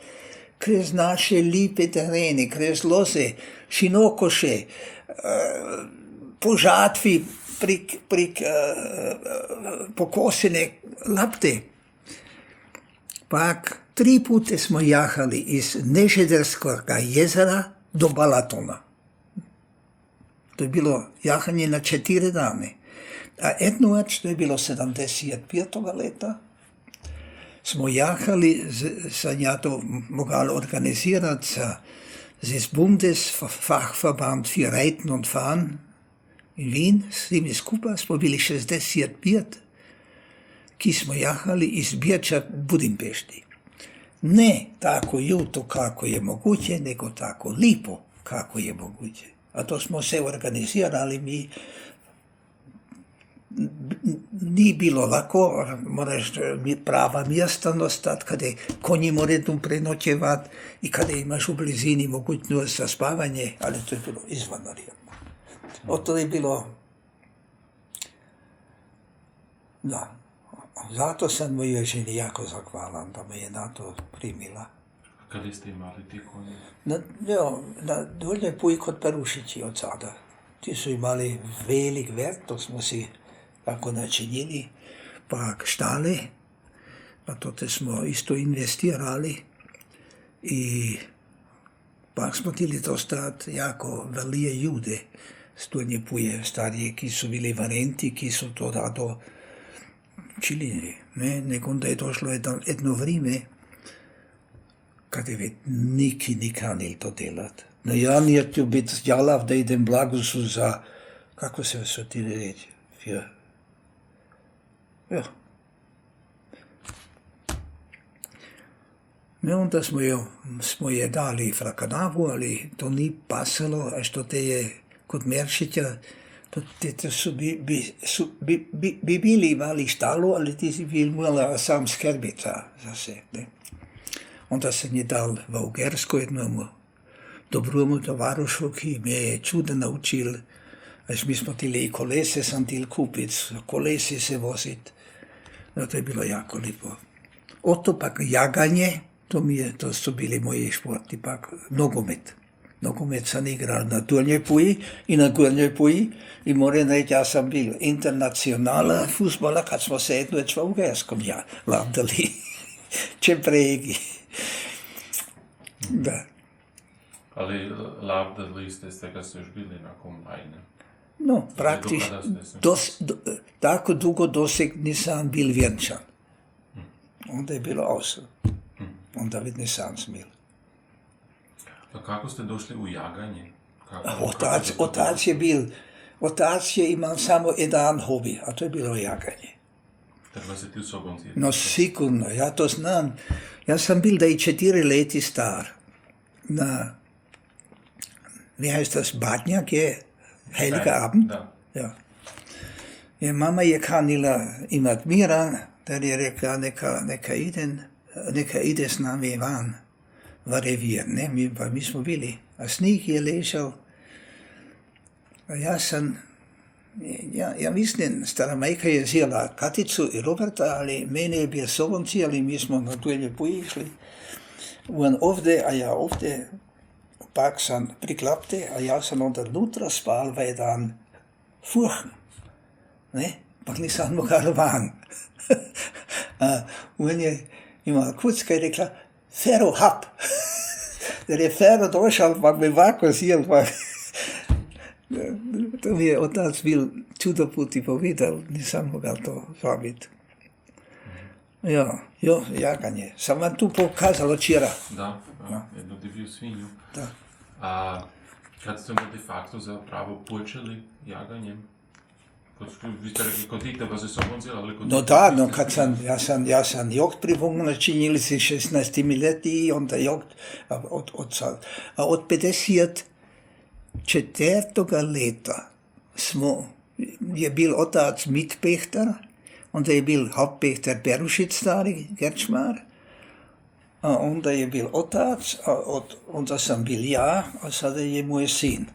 krez naše lepe terene, krez loze, šinokoše, po žatvi prik pokosene lapte. Pak 3 pute smo jahali iz Nežederskega jezera do Balatona. To je bilo jahanje na 4 dane. A jednoč, to je bilo 75. leta, smo jahali, sam ja to mogel organizirati z Bundesfachverband für Reiten und Fahren in Wien, s temi skupaj smo bili 65, ki smo jahali iz Birča Budimpešti. Ne tako ljuto, kako je moguće, nego tako lipo, kako je moguće. A to smo se organizirali, mi ni bilo lako, moraš prava mjesta nostati, kada konji moraju prenoćevati i kada imaš u blizini mogućnost za spavanje, ali to je bilo izvanredno. To je bilo, da, zato sam mojoj ženi jako zahvalan da me je na to primila. Kada ste imali ti konje? Na Dolnjoj Puji kod Perušići od sada. Ti su imali velik vrt, to smo si tako načinili, pa štale, pa to te smo isto investirali i pa smo htjeli dostati jako velike ljude s Dolnje Puje, starije, ki su bili varenti, ki su to rado čili, ne, nego onda je došlo jedno vrijeme, kada je niki ni kanil to delat. No ja nije htio biti jalav da idem blagosu za, kako se so ti reći, Ne, onda smo je dali Frakanavu, ali to ni pasalo, a što te je kod Meršića, te su bi bili imali štalu, ali ti si bil morala sam skrbiti za se. Ne. Onda sam je dal v Ugersko jednomu dobromu tovarušu, ki me je čudo naučil. Mi smo tili i kolese sam til kupiti, kolesi se voziti. No, to je bilo jako lipo. Oto pak jaganje, to su bili moji športi, pak nogomet. Nogomet sam igral na Dolnjoj Puji i na Gornjoj Puji i moram reći, ja sam bil internacionala fuzbola kad smo se jednoć v Ugerskom lavdali. Čepregi. Da. Ali lavdali ste se kad ste još bili na kombajne? No, praktično, tako dugo doseg nisam bil vjenčan. Onda je bilo 8. Onda vid nisam smil. Pa kako ste došli u jaganje? Otac je imao samo jedan hobi, a to je bilo jaganje. Tako se ti sobom ti? No sigurno, ja to znam. Ja sam bil da i 4 leti star. Wie heißt das, Badnjak je Heiliger Abend. Da. Ja. I mama je kanila imat mira, da je rekla neka ide s nami van v revir, ne, mi smo bili. A snig je ležal, a ja sam Ja mislim, stara majka je vzela Katicu i Roberta, ali mene je bil sobom cijeli, mi smo na Dujnje poišli. On ovdje, a ja ovdje, pak sam priklapte, a ja sam onda nutra spal, weil dan furchen. Ne? Pak nisam mogel van. On je imala kucka i rekla, Fero hap. Jer je Fero došao, pa me ovako sjel, pa... To mi je otac bil čudo puti povedal, nisam mogel to zvabiti. Ja, jaganje. Sam vam tu pokazal včeraj. Da, jednu divju svinju. Da. A kad ste de facto zapravo počeli jaganjem? Vi ste rekli, kod dite vas je sobom zelali? No da, no kad ja sam jogt privongla, činili se 16 leti i onda jogt od 54. leta je bil otac mitpehter, onda je bil hauptpehter Berušić stari Gerčmar, a onda je bil otac, onda sam bil ja, a sada je moj sin.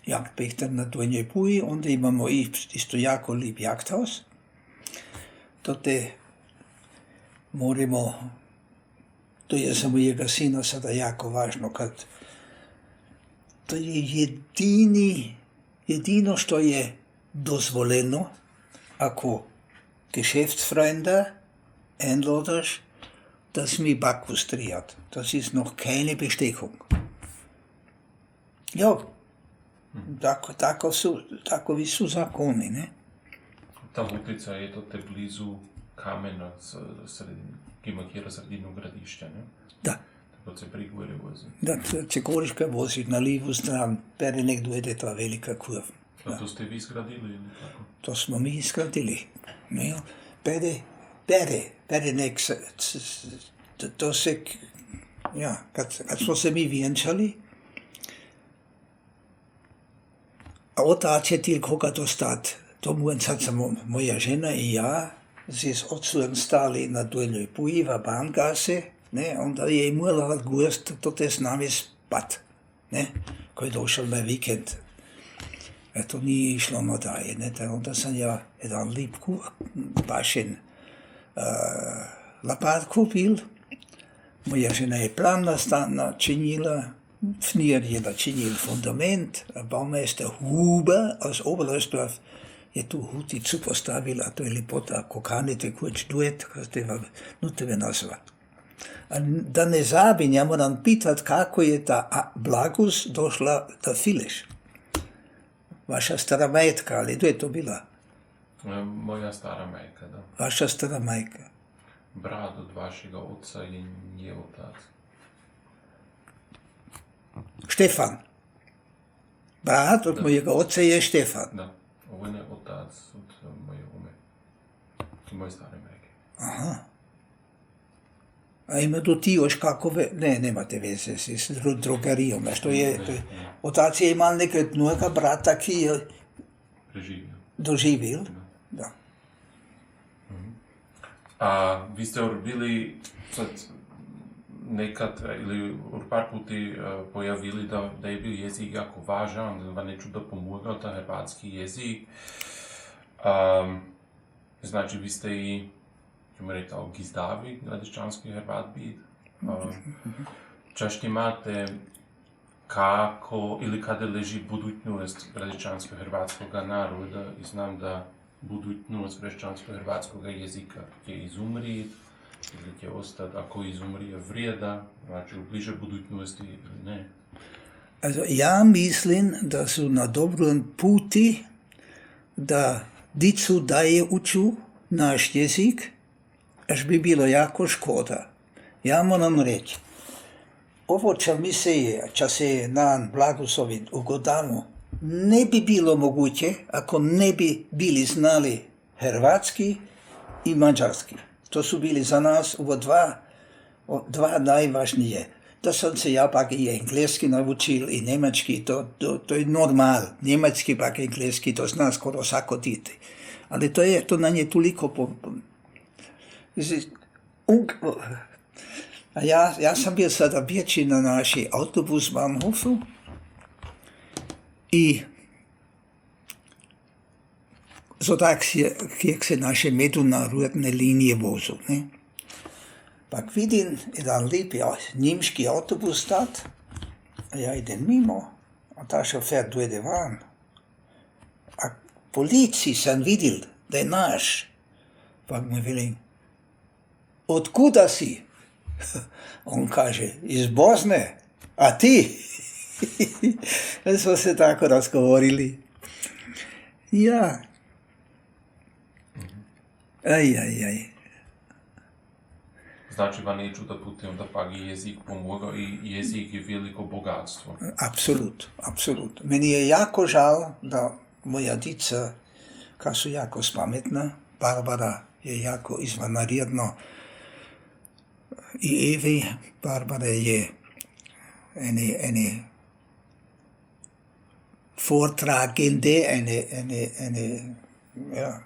Jagdpehter na Donjoj Puji, onda imamo isto jako lep jakthaus. To je za mojega sina sada jako važno, kad to je jedino što je dozvoljeno, ako Geschäftsfreunde einladest, dass mi Backwurst triat. Das ist noch keine Bestechung. Ja, takovi su zakoni, ne? Ta Vutica je to te blizu kamena, ki ima kjera sredinu gradišća, ne? Da. Tako se prigore vozi. Da, če Goriška vozi na livu stran, pere nekdo je ta velika kurva. A to ste vi izgradili ili kako? To smo mi izgradili. Ne? Pere nek, to se, ja, kad smo se mi vjenčali, a otac je til koga dostat. To moram sad samo moja žena i ja, s otcem stali na Donjoj Puji, v Bahngase, ne, onda je imala gost, to te s nami spat, ne, ko je došel na vikend. To nije išlo nadalje, ne, onda sam ja jedan lep bašen lapat kupil, moja žena je plan načinila, Fnir je načinil fundament, baumeister Huber aus Oberleusdorf je tu huticu postavila, to je lepota, ko kanite kuć duet, ko ste vam nuteve nazvat. A da ne zabin, ja moram pitat kako je ta Blagus došla da Fileš. Vaša stara majka, ali kdo je to bila? Moja stara majka, da. Vaša stara majka. Brat od vašega oca i nje otac. Štefan. Brat od mojega oca je Štefan. Da, ovo je otac od moje ume. I moje stare majke. Aha. A ima tu ti još kakove, ne, nemate veze s drogerijom, što je, otac je imal nekega brata, ki je doživil. Da. A vi ste bili sad nekad ili par puti pojavili da je bil jezik jako važan, da vam neću da pomogao ta hrvatski jezik. Znači vi ste i gizdavi, gradišćanski Hrvat bit. Čašće imate kako ili kada leži budućnost gradišćansko-hrvatskog naroda i znam da budućnost gradišćansko-hrvatskog jezika će izumriti ili će ostati, ako izumrije vrijeda, znači u bliže budućnosti ili ne. Also, ja mislim da su na dobrom puti da dicu daje uču naš jezik, až bi bilo jako škoda. Ja moram reći, ovo ča se na Blagusovi ugodamo, ne bi bilo moguće ako ne bi bili znali hrvatski i mađarski. To su bili za nas ovo dva najvažnije. Da sam se ja pak i engleski naučil i njemački, to je normal. Njemački pak engleski, to zna skoro svako dite. Ali to na nje toliko a ja sam bio sada bjeći na naši autobus Bahnhofu i so taksije, kjer se naše međunarodne linije vozu. Ne? Pak vidim jedan lep njemški avtobus stat, ja idem mimo, a ta šofer dojde van. A policiji sam videl, da je naš. Pak mu velim, odkuda si? On kaže, iz Bosne, a ti? Smo se tako razgovorili. Ja. Aj. Znači, vam neću da putem da pa je jezik pomogao i jezik je veliko bogatstvo. Apsolut. Meni je jako žal, da moja dica, kad su jako spametna, Barbara je jako izvanredno i Evi, Barbara je eine Vortragende, ja.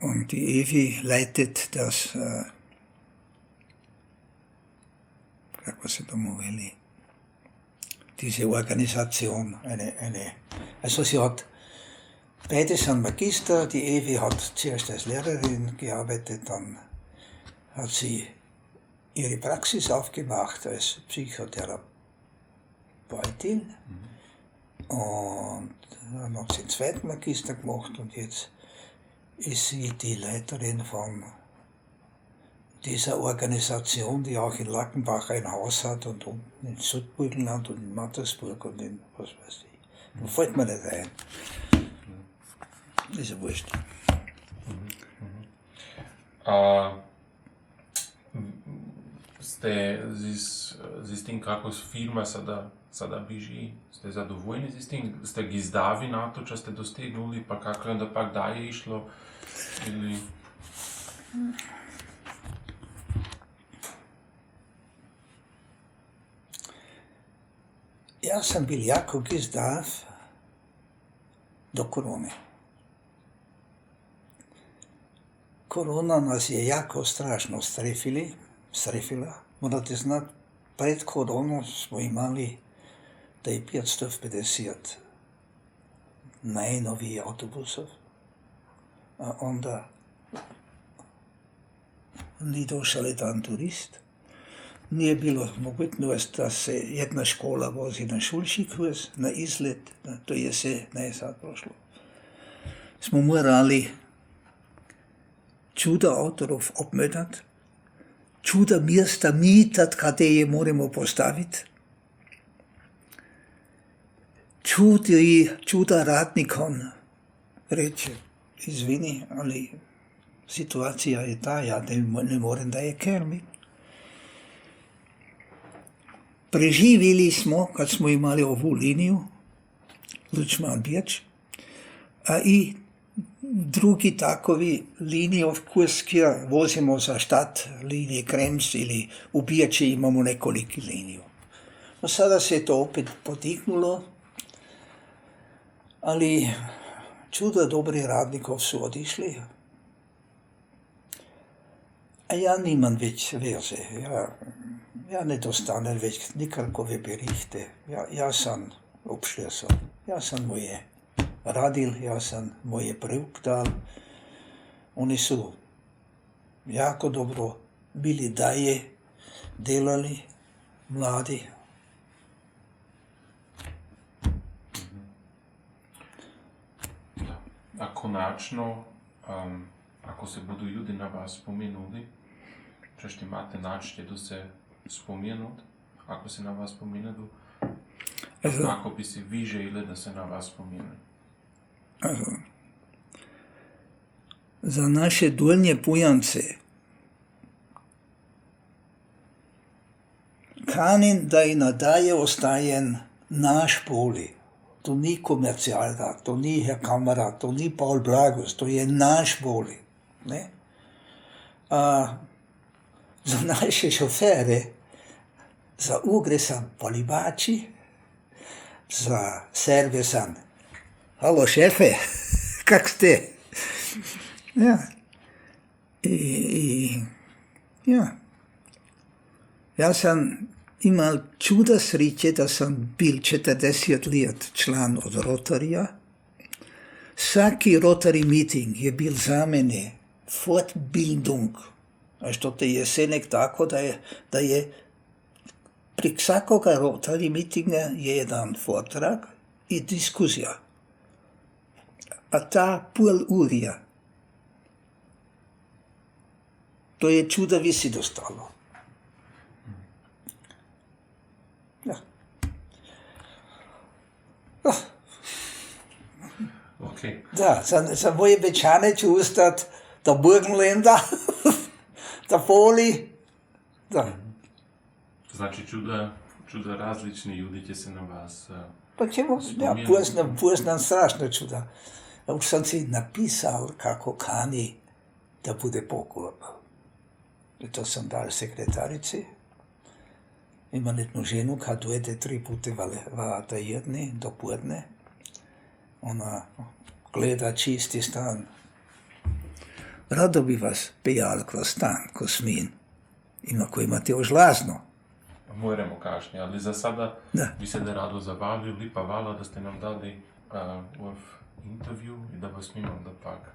Und die Evi leitet das, kako se to mu veli, diese Organisation, also sie hat, beide sind Magister, die Evi hat zuerst als Lehrerin gearbeitet, dann hat sie ihre Praxis aufgemacht als Psychotherapeutin und dann hat sie den zweiten Magister gemacht und jetzt ist sie die Leiterin von dieser Organisation, die auch in Lackenbach ein Haus hat und unten in Südburgenland und in Mattersburg und in was weiß ich. Da fällt mir nicht ein. Ist ja wurscht. Ste s tim kako firma sada biži, ste zadovoljni s tim? Ste gi zdavi na to, če ste dostegnuli, pa kako je onda pak dalje išlo? Ili... Ja sam bil jako gizdav do korone. Korona nas je jako strašno strefila. Morate znati, pred korono smo imali da je 550 najnovijih avtobusov, a onda ni došao jedan turist. Nije bilo mogućnost da se jedna škola vozi na šolski kurs, na izlet, to je se sad prošlo. Smo morali čuda avtorov obmedati, čuda mjesta mitati, kada je moramo postaviti, čuda radnikom reći, izvini, ali situacija je ta, ja ne morem da je kermiti. Preživeli smo, kad smo imali ovu liniju, Lučman-Bječ, a i drugi takovi linijov kurs, kjer vozimo za štat, linije Krems ili u Bječi imamo nekoliko liniju. No, sada se je to opet podignulo, ali čuda dobrih radnikov su otišli. A ja nimam več veze. Ja ne dostanem več nikakove berichte. Ja sam obšteso. Ja sam moje radil, ja sam moje preuktal. Oni su jako dobro bili dalje, delali, mladi. A konačno, ako se budu ljudi na vas spomenuli, če še imate način, da se spomenut, ako se na vas spomenudu, kako bi si vi želeli, da se na vas spomenuli? Za naše dolnje Pujance kanim, da i nadalje ostaje naš poli. To ni komercijalka, to ni Herr Kamera, to ni Paul Blagus, to je naš boli. Ne? Za naše šofere, za Ugre sam Polibači, za Serbe sam, halo šefe, kak ste? Ja. Ja. Ja sam imao čuda sreće da sam bil 40 let član od Rotarija. Vsaki Rotary meeting je bil za mene Fortbildung. Veš, to je jesenek tako, da je prek vsakoga Rotary meetinga je jedan vortrag in diskusija. A ta pol urja, to je čudovi si dostalo. Ja. Okay. Da, za moje Bečane čustat, da Burgenländer, da Poli, da. Znači čuda različni ljudi će se na vas... Pa čemu, ja, poznam strašno čuda. Už sam si napisal, kako kani da bude pokolb. I to sam dal sekretarici. Imam jednu ženu, kad dojede 3 puta v tajerni do podne. Ona gleda čisti stan. Rado bi vas pejal kroz stan, ko smin. Ko imate ožlazno. Moramo kašnje, ali za sada Da. bi se da rado zavali, pa hvala, da ste nam dali intervju i da vas imam da pak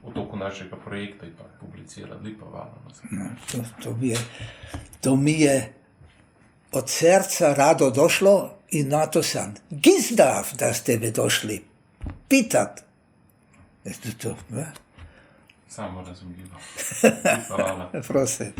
u toku našega projekta ipak publicirati. Lipa hvala. No, to mi je od srca rado došlo in na to sam gizdav, da ste me došli pitat. To, Samo razumljivo. Lipa hvala. prosim.